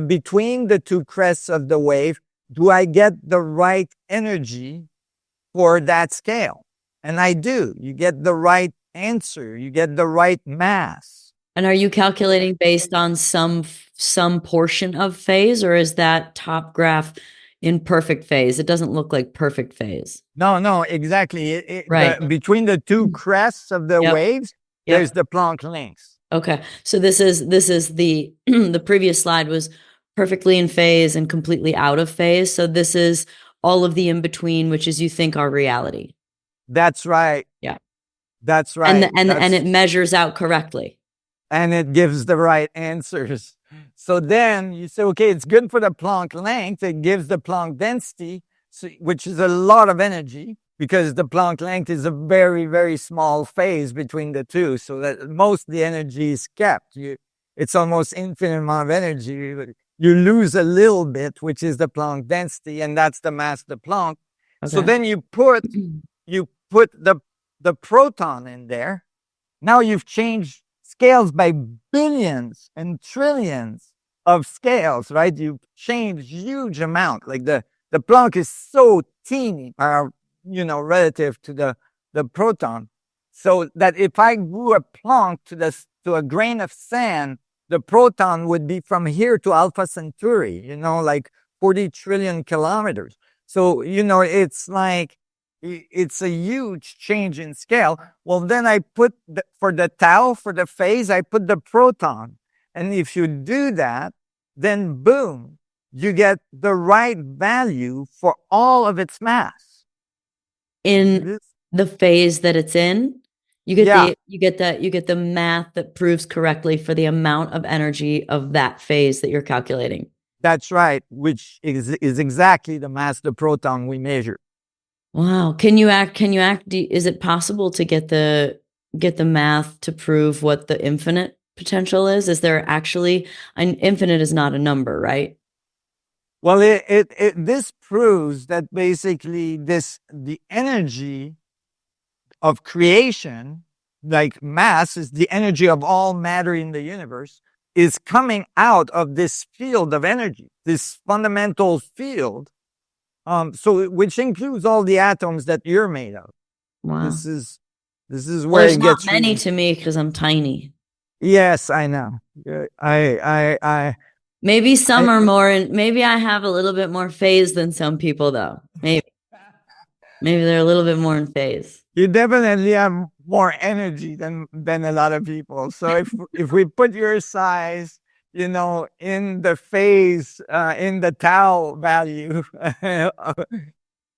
between the two crests of the wave, do I get the right energy for that scale? And I do. You get the right answer. You get the right mass. And are you calculating based on some portion of phase, or is that top graph in perfect phase? It doesn't look like perfect phase. No, exactly. Right. Between the two crests of the waves, there's the Planck length. Okay. So this is the the previous slide was perfectly in phase and completely out of phase. So this is all of the in between, which is you think are reality. That's right. Yeah. That's right. And it measures out correctly. And it gives the right answers. So then you say, okay, it's good for the Planck length. It gives the Planck density, which is a lot of energy because the Planck length is a very, very small phase between the two. So that most of the energy is kept. It's almost infinite amount of energy. You lose a little bit, which is the Planck density, and that's the mass of the Planck. So Okay. then you put the proton in there. Now you've changed scales by billions and trillions of scales, right? You've changed huge amount. Like the Planck is so teeny, relative to the proton. So that if I grew a Planck to a grain of sand, the proton would be from here to Alpha Centauri, like 40 trillion kilometers. So, it's like, it's a huge change in scale. Well, then I put for the tau, for the phase, I put the proton. And if you do that, then boom, you get the right value for all of its mass. In the phase that it's in, you get the math that proves correctly for the amount of energy of that phase that you're calculating. That's right, which is exactly the mass of the proton we measure. Wow. Is it possible to get the math to prove what the infinite potential is? Is there actually an infinite is not a number, right? Well, this proves that basically the energy of creation, like mass is the energy of all matter in the universe, is coming out of this field of energy, this fundamental field. So which includes all the atoms that you're made of. Wow. This is Well, where there's it not gets many really. to me because I'm tiny. Yes, I know. I Maybe some are more, and maybe I have a little bit more phase than some people, though. Maybe they're a little bit more in phase. You definitely have more energy than a lot of people. So if we put your size, in the phase, in the tau value.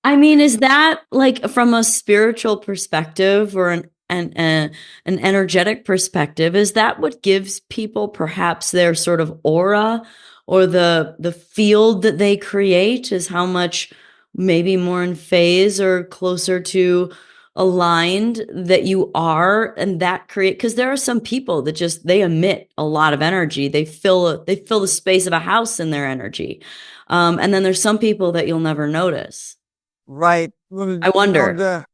I mean, is that like from a spiritual perspective or an energetic perspective? Is that what gives people perhaps their sort of aura or the field that they create? Is how much maybe more in phase or closer to aligned that you are, and that create, because there are some people that just they emit a lot of energy. They fill the space of a house in their energy, and then there's some people that you'll never notice. Right. Well, I wonder.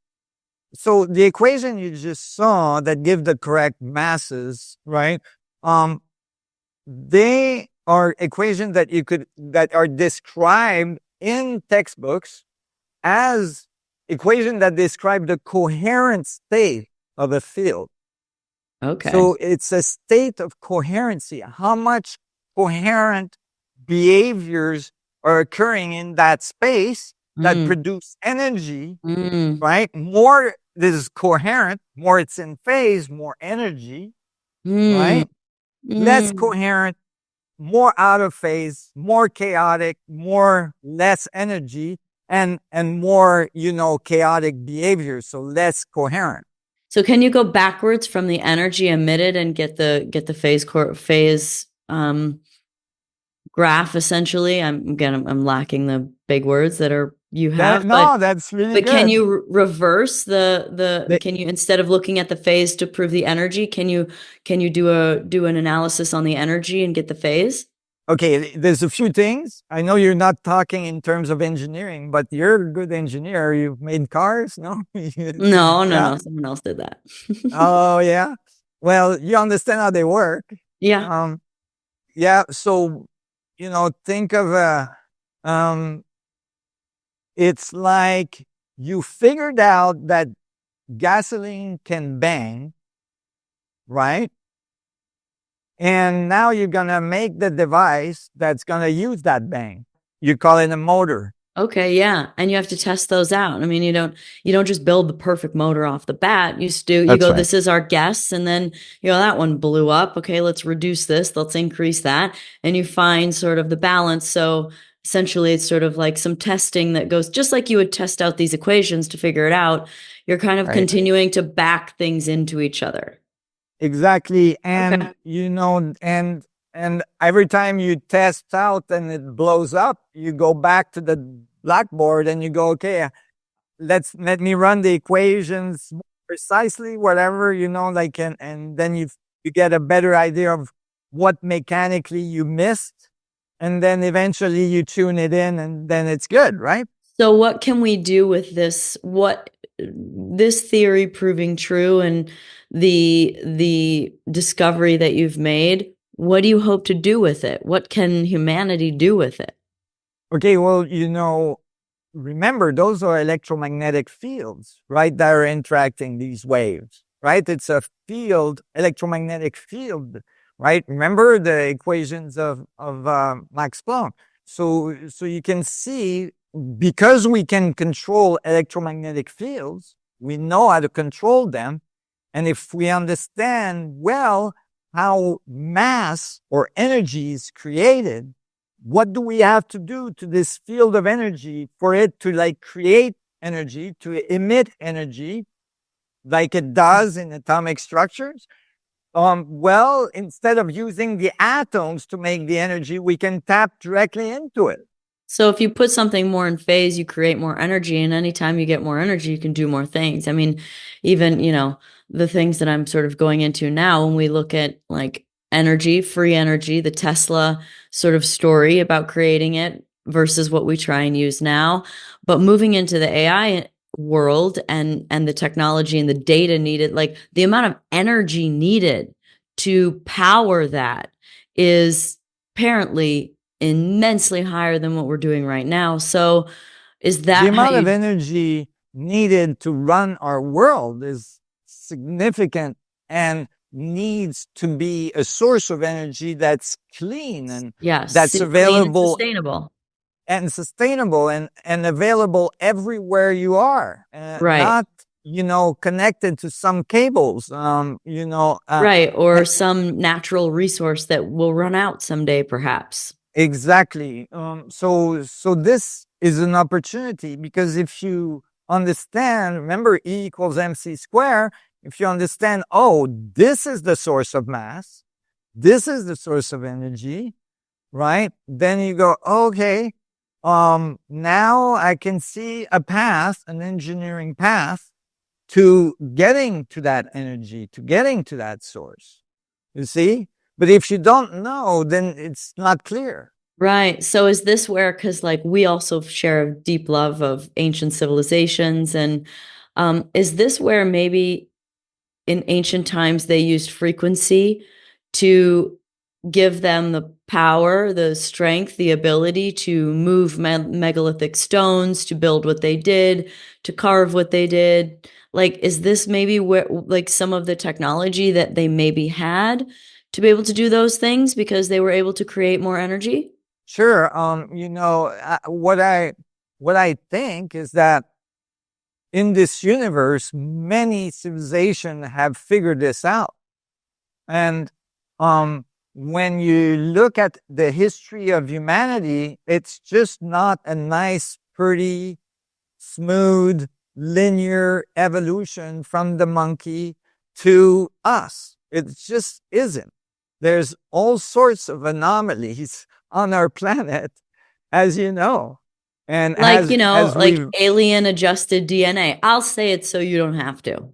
so the equation you just saw that give the correct masses, right? They are equations that are described in textbooks as equations that describe the coherent state of a field. Okay. So it's a state of coherency. How much coherent behaviors are occurring in that space that produce energy, right? More this is coherent, more it's in phase, more energy, right? Less coherent, more out of phase, more chaotic, less energy, and more, chaotic behavior, so less coherent. So can you go backwards from the energy emitted and get the phase graph essentially? I'm lacking the big words that are you have, That's really but good. can you reverse can you, instead of looking at the phase to prove the energy, can you do an analysis on the energy and get the phase? Okay, there's a few things. I know you're not talking in terms of engineering, but you're a good engineer. You've made cars, no? No, Yeah. someone else did that. Oh, yeah. Well, you understand how they work. Yeah. Yeah. So, think of it's like you figured out that gasoline can bang, right? And now you're going to make the device that's going to use that bang. You call it a motor. Okay, yeah. And you have to test those out. I mean, you don't just build the perfect motor off the bat. You go, this is our guess, and then that one blew up. Okay, let's reduce this, let's increase that. And you find sort of the balance. So essentially it's sort of like some testing that goes just like you would test out these equations to figure it out. You're kind of continuing to back things into each other. Exactly. And, and And every time you test out and it blows up, you go back to the blackboard and you go, okay, let me run the equations precisely, whatever, like, and then you get a better idea of what mechanically you missed. And then eventually you tune it in and then it's good, right? So what can we do with this? What this theory proving true and the discovery that you've made, what do you hope to do with it? What can humanity do with it? Okay, well, remember, those are electromagnetic fields, right? That are interacting these waves, right? It's a field, electromagnetic field, right? Remember the equations of Max Planck. So you can see, because we can control electromagnetic fields, we know how to control them. And if we understand well how mass or energy is created, what do we have to do to this field of energy for it to like create energy, to emit energy like it does in atomic structures? Well, instead of using the atoms to make the energy, we can tap directly into it. So if you put something more in phase, you create more energy. And anytime you get more energy, you can do more things. I mean, even, the things that I'm sort of going into now, when we look at like energy, free energy, the Tesla sort of story about creating it versus what we try and use now. But moving into the AI world and the technology and the data needed, like the amount of energy needed to power that is apparently immensely higher than what we're doing right now. So is that the amount of energy needed to run our world is significant and needs to be a source of energy that's clean and that's available, and sustainable and available everywhere you are, right. not connected to some cables, right, or some natural resource that will run out someday, perhaps. Exactly. So this is an opportunity, because if you understand, remember E equals mc squared, if you understand, oh, this is the source of mass, this is the source of energy, right? Then you go, okay, now I can see a path, an engineering path to getting to that energy, to getting to that source. You see? But if you don't know, then it's not clear. Right. So is this where, because like we also share a deep love of ancient civilizations, and is this where maybe in ancient times they used frequency to give them the power, the strength, the ability to move megalithic stones, to build what they did, to carve what they did? Like, is this maybe where, like, some of the technology that they maybe had to be able to do those things because they were able to create more energy? Sure. What I think is that in this universe, many civilizations have figured this out. And when you look at the history of humanity, it's just not a nice, pretty, smooth, linear evolution from the monkey to us. It just isn't. There's all sorts of anomalies on our planet, as you know. And like, as like we alien adjusted DNA. I'll say it so you don't have to.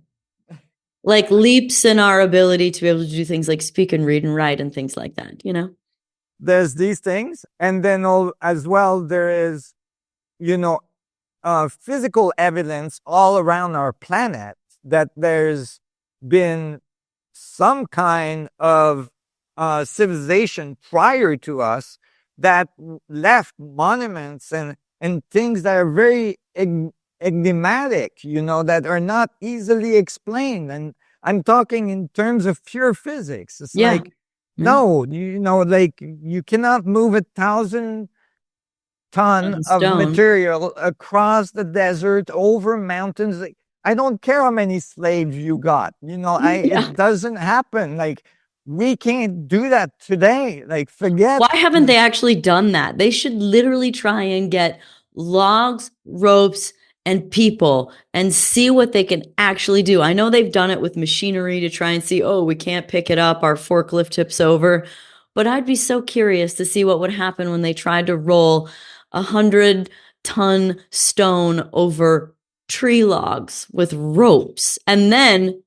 Like leaps in our ability to be able to do things like speak and read and write and things like that, there's these things. And then as well, there is, physical evidence all around our planet that there's been some kind of civilization prior to us that left monuments and things that are very enigmatic, that are not easily explained. And I'm talking in terms of pure physics. It's like, no, like you cannot move 1,000 ton of material across the desert, over mountains. Like, I don't care how many slaves you got. It doesn't happen. Like, we can't do that today. Like, forget. Why haven't they actually done that? They should literally try and get logs, ropes, and people and see what they can actually do. I know they've done it with machinery to try and see, oh, we can't pick it up, our forklift tips over. but I'd be so curious to see what would happen when they tried to roll 100-ton stone over tree logs with ropes and then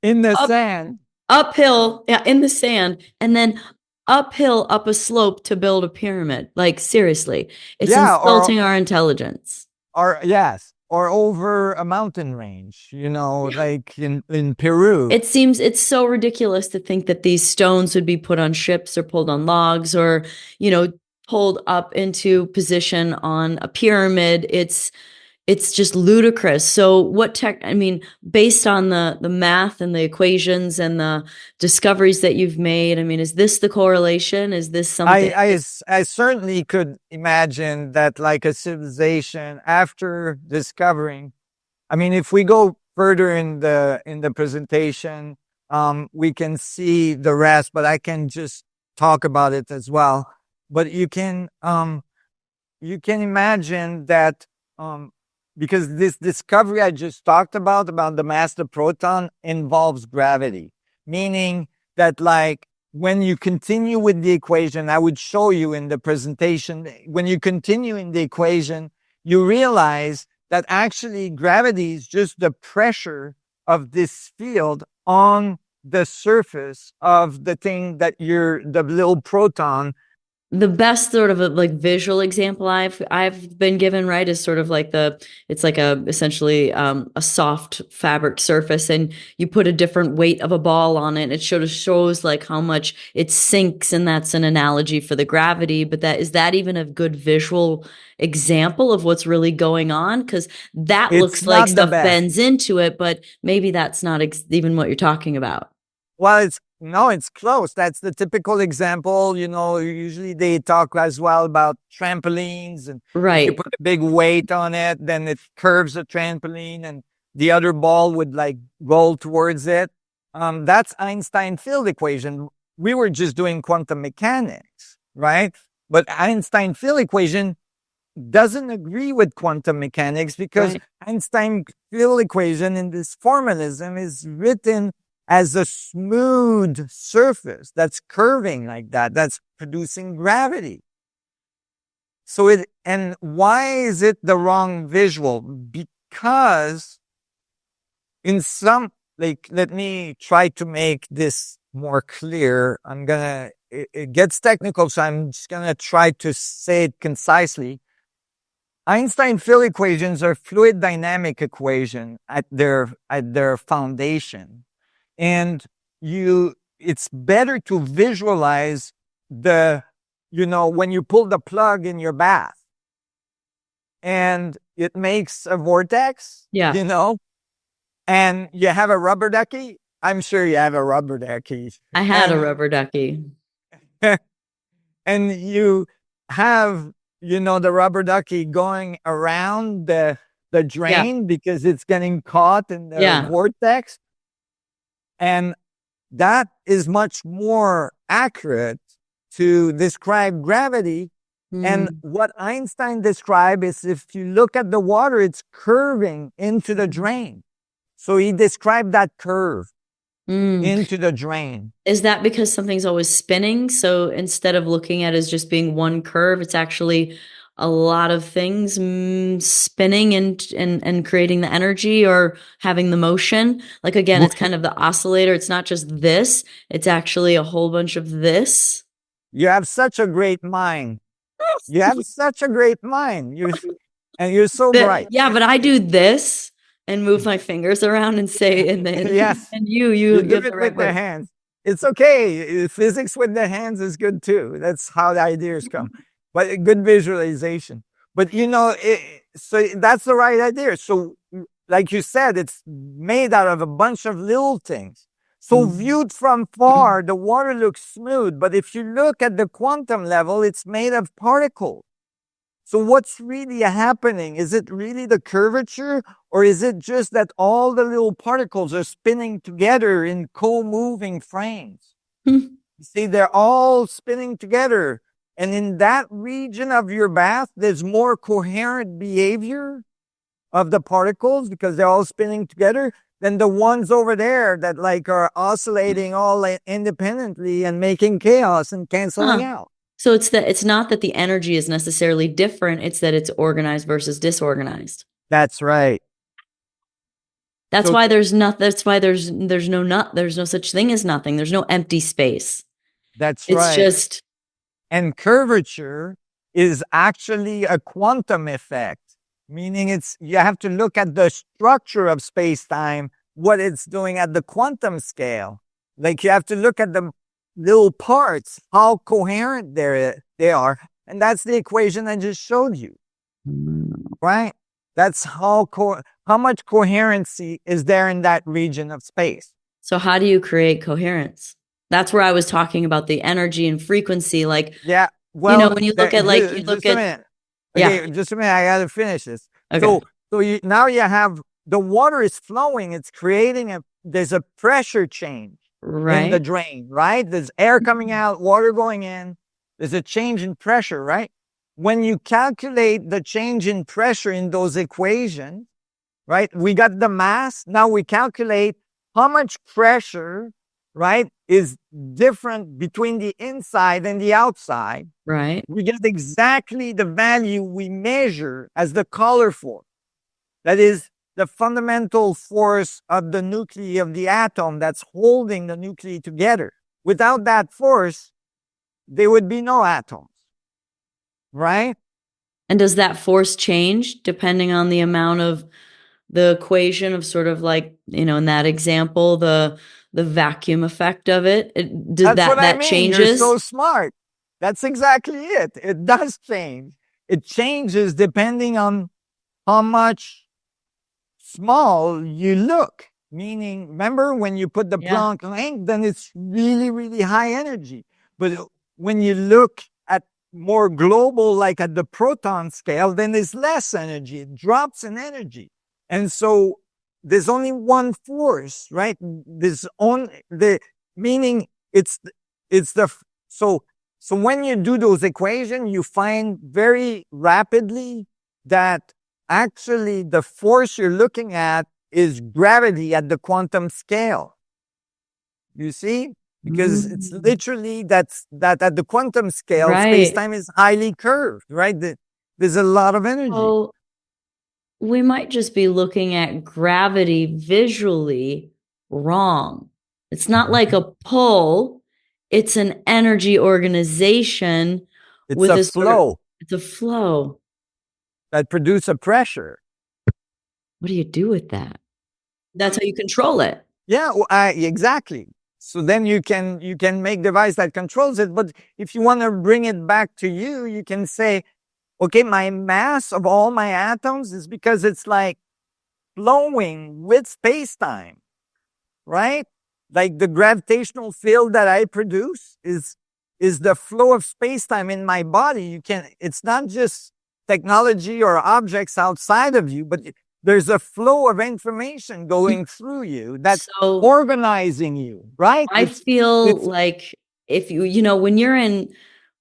In the up, sand. uphill, yeah, in the sand, and then uphill up a slope to build a pyramid. Like, seriously, it's Yeah, insulting our intelligence. or yes, or over a mountain range, like in Peru. It's so ridiculous to think that these stones would be put on ships or pulled on logs or, pulled up into position on a pyramid. It's just ludicrous. So I mean, based on the math and the equations and the discoveries that you've made, I mean, is this the correlation? Is this something? I certainly could imagine that, like, a civilization after discovering. I mean, if we go further in the presentation, we can see the rest, but I can just talk about it as well. But you can imagine that, because this discovery I just talked about the mass of the proton involves gravity, meaning that, like, when you continue with the equation, I would show you in the presentation, when you continue in the equation, you realize that actually gravity is just the pressure of this field on the surface of the thing that the little proton. The best sort of like visual example I've been given, right, is sort of like it's like essentially a soft fabric surface, and you put a different weight of a ball on it, and it sort of shows like how much it sinks, and that's an analogy for the gravity. But is that even a good visual example of what's really going on? Because that looks like stuff bends into it, but maybe that's not even what you're talking about. Well, it's close. That's the typical example. Usually they talk as well about trampolines, and right. If you put a big weight on it, then it curves the trampoline and the other ball would, like, roll towards it. That's Einstein field equation. We were just doing quantum mechanics, right? But Einstein field equation doesn't agree with quantum mechanics because Einstein field equation in this formalism is written as a smooth surface that's curving like that, that's producing gravity. And why is it the wrong visual? Because let me try to make this more clear. It gets technical, so I'm just gonna try to say it concisely. Einstein field equations are fluid dynamic equation at their foundation. And it's better to visualize when you pull the plug in your bath and it makes a vortex, and you have a rubber ducky. I'm sure you have a rubber ducky. I had a rubber ducky. And you have, the rubber ducky going around the drain because it's getting caught in the vortex. And that is much more accurate to describe gravity. And what Einstein described is, if you look at the water, it's curving into the drain. So he described that curve into the drain. Is that because something's always spinning? So instead of looking at it as just being one curve, it's actually a lot of things spinning and creating the energy or having the motion. Like, again, it's kind of the oscillator. It's not just this, it's actually a whole bunch of this. You have such a great mind. You have such a great mind. You're so bright. Yeah, but I do this and move my fingers around and say, and then yes, and you do it with the hands. It's okay. Physics with the hands is good too. That's how the ideas come. But good visualization. But so that's the right idea. So, like you said, it's made out of a bunch of little things. So viewed from far, the water looks smooth. But if you look at the quantum level, it's made of particles. So what's really happening? Is it really the curvature, or is it just that all the little particles are spinning together in co-moving frames? You see, they're all spinning together. And in that region of your bath, there's more coherent behavior of the particles because they're all spinning together. than the ones over there that like are oscillating all independently and making chaos and canceling out. So it's not that the energy is necessarily different, it's that it's organized versus disorganized. That's right. That's why there's no such thing as nothing. There's no empty space. That's it's right. Just And curvature is actually a quantum effect, meaning you have to look at the structure of space-time, what it's doing at the quantum scale. Like you have to look at the little parts, how coherent they are. And that's the equation I just showed you, right? That's how much coherency is there in that region of space. So how do you create coherence? That's where I was talking about the energy and frequency. Like, yeah, well, when you look at just a minute. Okay, just a minute. I got to finish this. Okay. So now you have the water is flowing. It's creating there's a pressure change in the drain, right? There's air coming out, water going in. There's a change in pressure, right? When you calculate the change in pressure in those equations, right? We got the mass. Now we calculate how much pressure, right, is different between the inside and the outside. Right. We get exactly the value we measure as the color force. That is the fundamental force of the nuclei of the atom that's holding the nuclei together. Without that force, there would be no atoms. Right? And does that force change depending on the amount of the equation of sort of like, in that example, the vacuum effect of it? That's what I mean. Changes? You're so smart. That's exactly it. It does change. It changes depending on how much small you look. Meaning, remember when you put the Planck length, then it's really, really high energy. But when you look at more global, like at the proton scale, then there's less energy. It drops in energy. And so there's only one force, right? Meaning so when you do those equations, you find very rapidly that actually the force you're looking at is gravity at the quantum scale. You see? Because it's literally that at the quantum scale, space-time is highly curved, right? There's a lot of energy. Oh, we might just be looking at gravity visually wrong. It's not like a pull. It's an energy organization. It's a flow. It's a flow. That produces a pressure. What do you do with that? That's how you control it. Yeah, exactly. So then you can make device that controls it. But if you want to bring it back to you, you can say, okay, my mass of all my atoms is because it's like flowing with space-time, right? Like the gravitational field that I produce is the flow of space-time in my body. It's not just technology or objects outside of you, but there's a flow of information going through you that's organizing you, right? I feel like if when you're in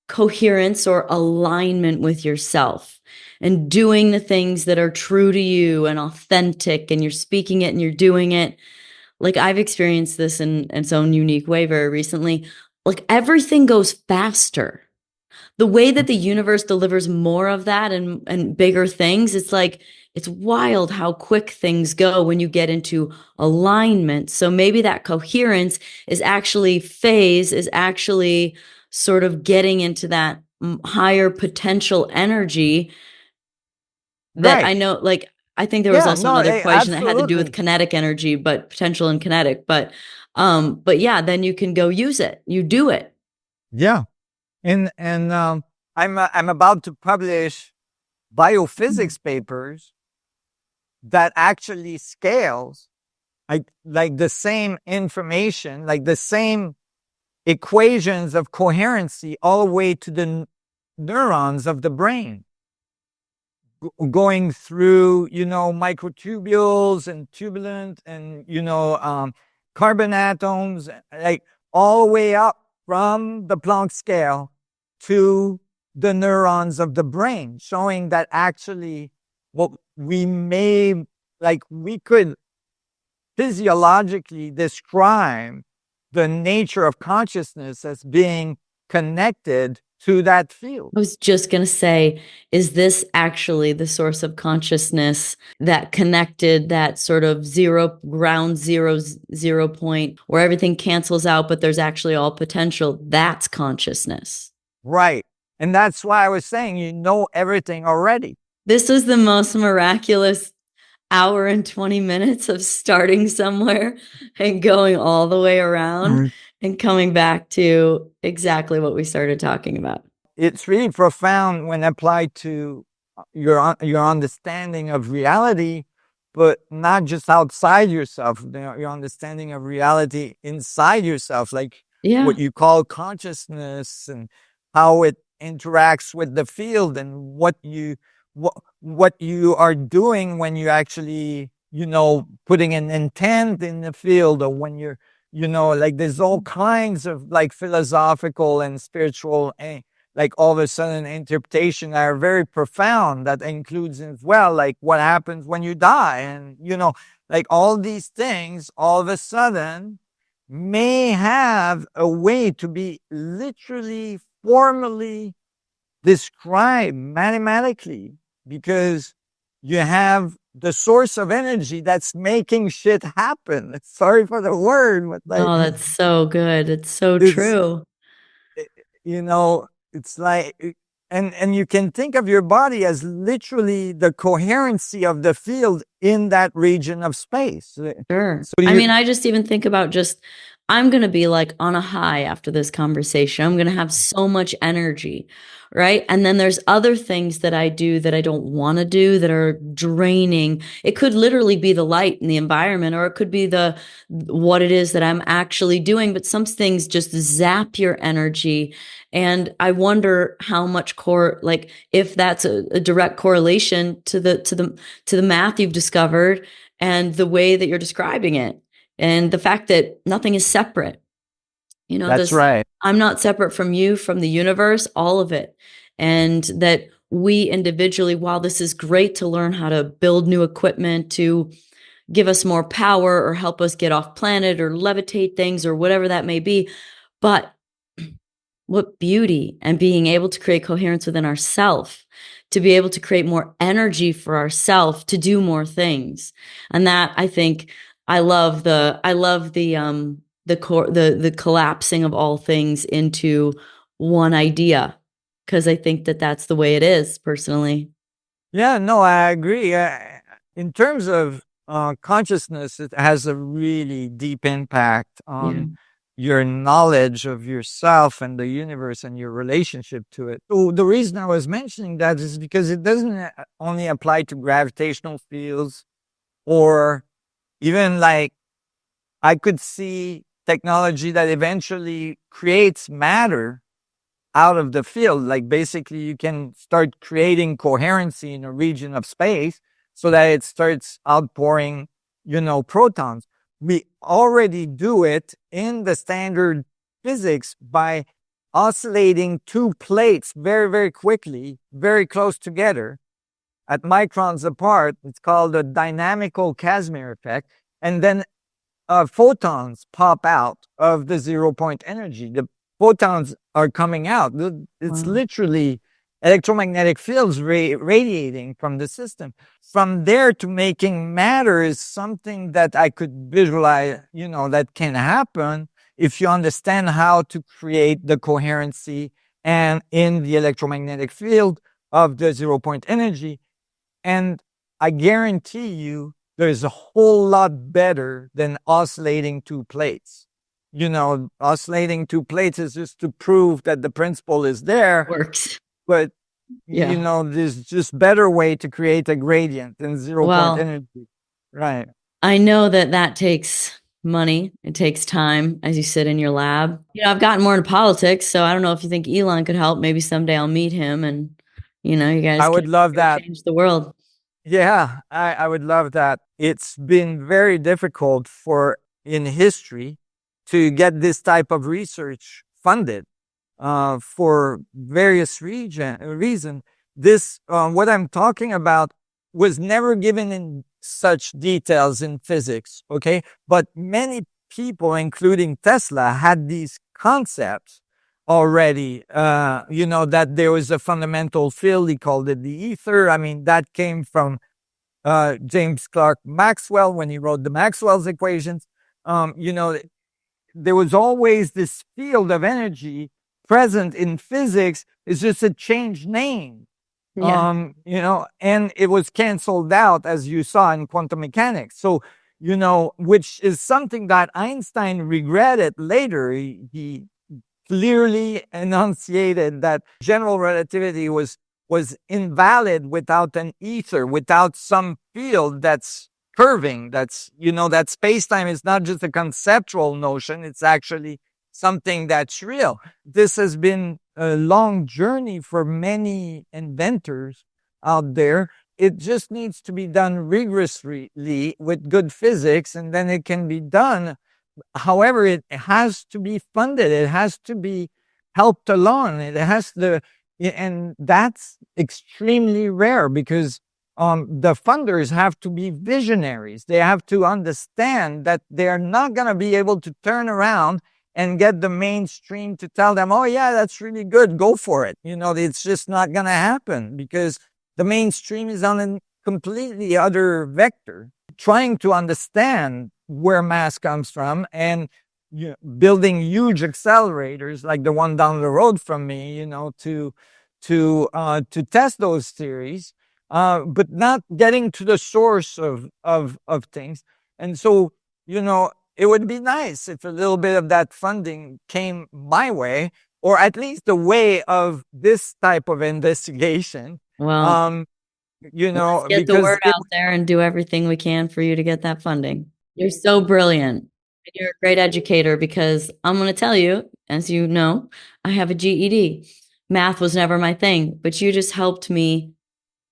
coherence or alignment with yourself and doing the things that are true to you and authentic, and you're speaking it and you're doing it, like I've experienced this in its own unique way very recently, like everything goes faster. The way that the universe delivers more of that and bigger things, it's like, it's wild how quick things go when you get into alignment. So maybe that coherence is actually sort of getting into that higher potential energy that I know, like, I think there was also another equation that had to do with kinetic energy, but potential and kinetic. But yeah, then you can go use it. You do it. Yeah. And I'm about to publish biophysics papers that actually scales like the same information, like the same equations of coherency all the way to the neurons of the brain, going through, microtubules and tubulant and, carbon atoms, like all the way up from the Planck scale to the neurons of the brain, showing that actually what we could physiologically describe the nature of consciousness as being connected to that field. I was just going to say, is this actually the source of consciousness, that connected, that sort of ground zero point where everything cancels out, but there's actually all potential? That's consciousness. Right. And that's why I was saying, you know everything already. This was the most miraculous hour and 20 minutes of starting somewhere and going all the way around and coming back to exactly what we started talking about. It's really profound when applied to your understanding of reality, but not just outside yourself, your understanding of reality inside yourself, like what you call consciousness, and how it interacts with the field, and what you are doing when you actually, putting an intent in the field, or when you're, like there's all kinds of like philosophical and spiritual, like all of a sudden interpretation that are very profound, that includes as well, like what happens when you die. And, like all these things all of a sudden may have a way to be literally, formally described mathematically, because you have the source of energy that's making shit happen. Sorry for the word, but like, oh, that's so good. It's so true. It's like, and you can think of your body as literally the coherency of the field in that region of space. Sure. So I just even think about I'm going to be like on a high after this conversation. I'm going to have so much energy, right? And then there's other things that I do that I don't want to do, that are draining. It could literally be the light in the environment, or it could be what it is that I'm actually doing. But some things just zap your energy. And I wonder how much if that's a direct correlation to the math you've discovered and the way that you're describing it. And the fact that nothing is separate, that's right. I'm not separate from you, from the universe, all of it. And that we individually, while this is great to learn how to build new equipment to give us more power or help us get off planet or levitate things or whatever that may be, but what beauty and being able to create coherence within ourselves, to be able to create more energy for ourselves to do more things. And that, I think, I love the collapsing of all things into one idea, because I think that that's the way it is personally. Yeah, no, I agree. In terms of consciousness, it has a really deep impact on your knowledge of yourself and the universe and your relationship to it. So the reason I was mentioning that is because it doesn't only apply to gravitational fields, or even like I could see technology that eventually creates matter out of the field. Like basically you can start creating coherency in a region of space so that it starts outpouring, protons. We already do it in the standard physics by oscillating two plates very, very quickly, very close together at microns apart. It's called the dynamical Casimir effect. And then photons pop out of the 0 point energy. The photons are coming out. It's literally electromagnetic fields radiating from the system. From there to making matter is something that I could visualize, that can happen if you understand how to create the coherency and in the electromagnetic field of the 0 point energy. And I guarantee you, there's a whole lot better than oscillating two plates. Oscillating two plates is just to prove that the principle is there. Works. But, there's just better way to create a gradient than 0 point energy. Right. I know that takes money. It takes time as you sit in your lab. I've gotten more into politics, so I don't know if you think Elon could help. Maybe someday I'll meet him and, you guys I would love that. Change the world. Yeah, I would love that. It's been very difficult in history to get this type of research funded for various reason. This, what I'm talking about, was never given in such details in physics, okay? But many people, including Tesla, had these concepts already, that there was a fundamental field. He called it the ether. I mean, that came from James Clerk Maxwell when he wrote the Maxwell's equations. There was always this field of energy present in physics. It's just a changed name. Yeah. And it was canceled out, as you saw in quantum mechanics. So, which is something that Einstein regretted later. He clearly enunciated that general relativity was invalid without an ether, without some field that's curving. That space-time is not just a conceptual notion, it's actually something that's real. This has been a long journey for many inventors out there. It just needs to be done rigorously with good physics, and then it can be done. However, it has to be funded. It has to be helped along. And that's extremely rare because the funders have to be visionaries. They have to understand that they're not going to be able to turn around and get the mainstream to tell them, oh yeah, that's really good, go for it. It's just not going to happen because the mainstream is on a completely other vector, trying to understand where mass comes from and building huge accelerators like the one down the road from me, to test those theories, but not getting to the source of things. And so, it would be nice if a little bit of that funding came my way, or at least the way of this type of investigation. Well, let's get the Because word out there and do everything we can for you to get that funding. You're so brilliant. You're a great educator because I'm going to tell you, as you know, I have a GED. Math was never my thing, but you just helped me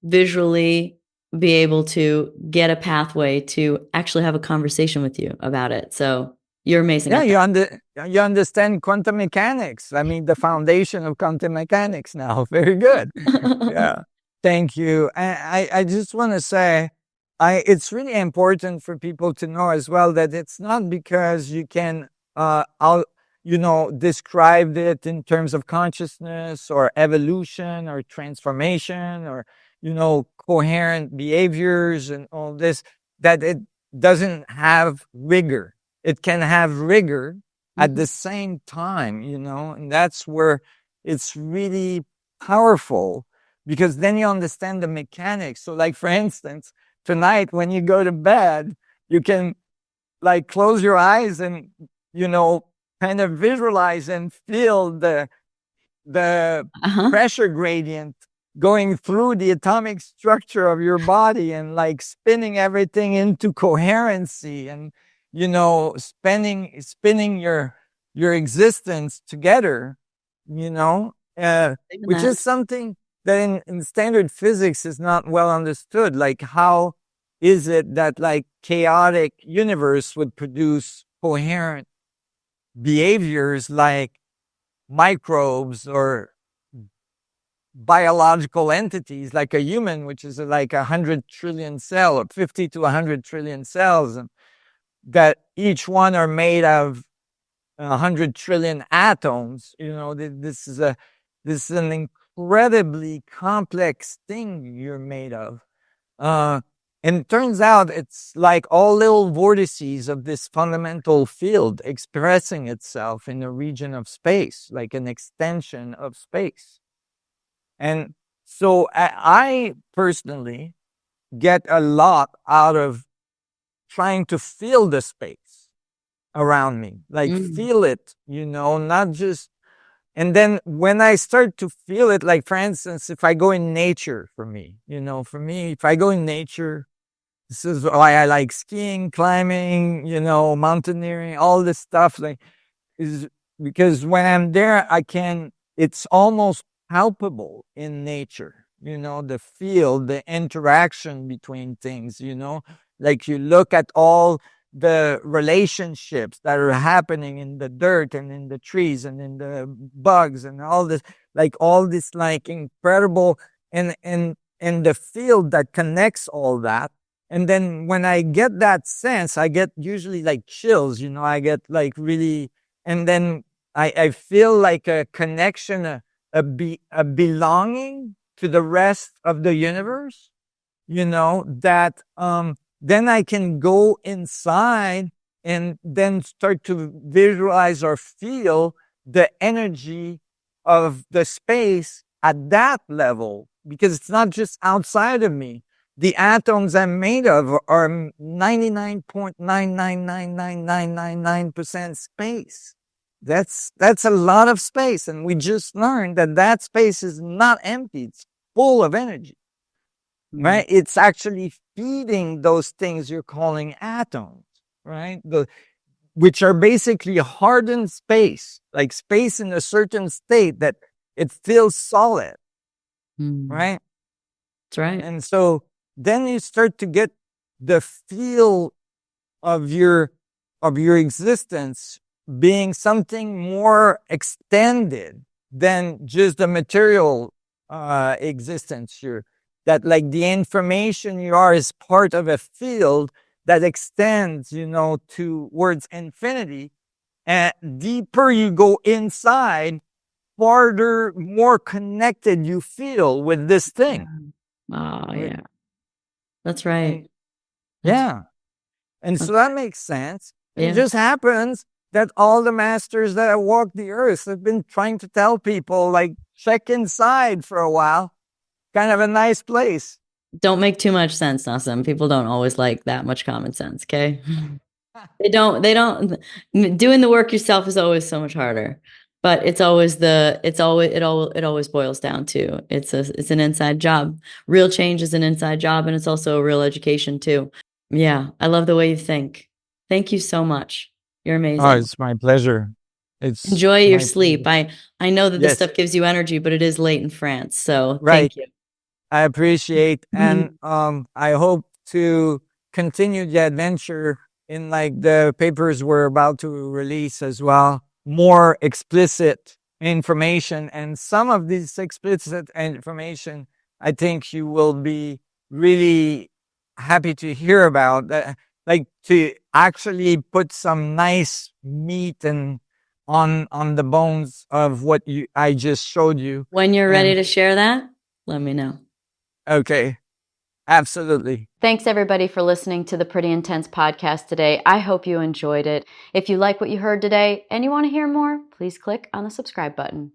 visually be able to get a pathway to actually have a conversation with you about it. So you're amazing. Yeah, you understand quantum mechanics. I mean, the foundation of quantum mechanics now. Very good. Yeah. Thank you. And I just want to say, it's really important for people to know as well that it's not because you can, describe it in terms of consciousness or evolution or transformation or, coherent behaviors and all this, that it doesn't have rigor. It can have rigor at the same time, and that's where it's really powerful because then you understand the mechanics. So like, for instance, tonight when you go to bed, you can like close your eyes and, kind of visualize and feel the pressure gradient going through the atomic structure of your body and like spinning everything into coherency and, spinning your existence together, which is something that in standard physics is not well understood. Like, how is it that like chaotic universe would produce coherent behaviors like microbes or biological entities like a human, which is like 100 trillion cells or 50 to 100 trillion cells, and that each one are made of 100 trillion atoms. This is an incredibly complex thing you're made of. And it turns out it's like all little vortices of this fundamental field expressing itself in a region of space, like an extension of space. And so I personally get a lot out of trying to feel the space around me, like feel it, not just. And then when I start to feel it, like for instance, if I go in nature, for me, if I go in nature, this is why I like skiing, climbing, mountaineering, all this stuff, like, is because when I'm there, it's almost palpable in nature, the feel, the interaction between things, like you look at all the relationships that are happening in the dirt and in the trees and in the bugs and all this like incredible and the field that connects all that. And then when I get that sense, I get usually like chills, I get like really, and then I feel like a connection, a belonging to the rest of the universe, that then I can go inside and then start to visualize or feel the energy of the space at that level, because it's not just outside of me. The atoms I'm made of are 99.9999999% space. That's a lot of space, and we just learned that space is not empty. It's full of energy, right? It's actually feeding those things you're calling atoms, right? Which are basically hardened space, like space in a certain state that it feels solid, right? That's right. And so then you start to get the feel of your existence being something more extended than just the material existence. That like the information you are is part of a field that extends, towards infinity. And deeper you go inside, farther, more connected you feel with this thing. Oh, yeah. That's right. Yeah. And so that makes sense. Yeah. It just happens that all the masters that have walked the earth have been trying to tell people, like, check inside for a while. Kind of a nice place. Don't make too much sense, Nassim. People don't always like that much common sense, okay? They don't, doing the work yourself is always so much harder. But it always boils down to it's an inside job. Real change is an inside job, and it's also a real education too. Yeah, I love the way you think. Thank you so much. You're amazing. Oh, it's my pleasure. Enjoy your sleep. I know that this Yes. stuff gives you energy, but it is late in France, so Right. thank you. I appreciate, and I hope to continue the adventure in like the papers we're about to release as well. More explicit information, and some of this explicit information, I think you will be really happy to hear about. Like to actually put some nice meat and on the bones of what I just showed you. When you're ready to share that, let me know. Okay. Absolutely. Thanks everybody for listening to the Pretty Intense podcast today. I hope you enjoyed it. If you like what you heard today and you want to hear more, please click on the subscribe button.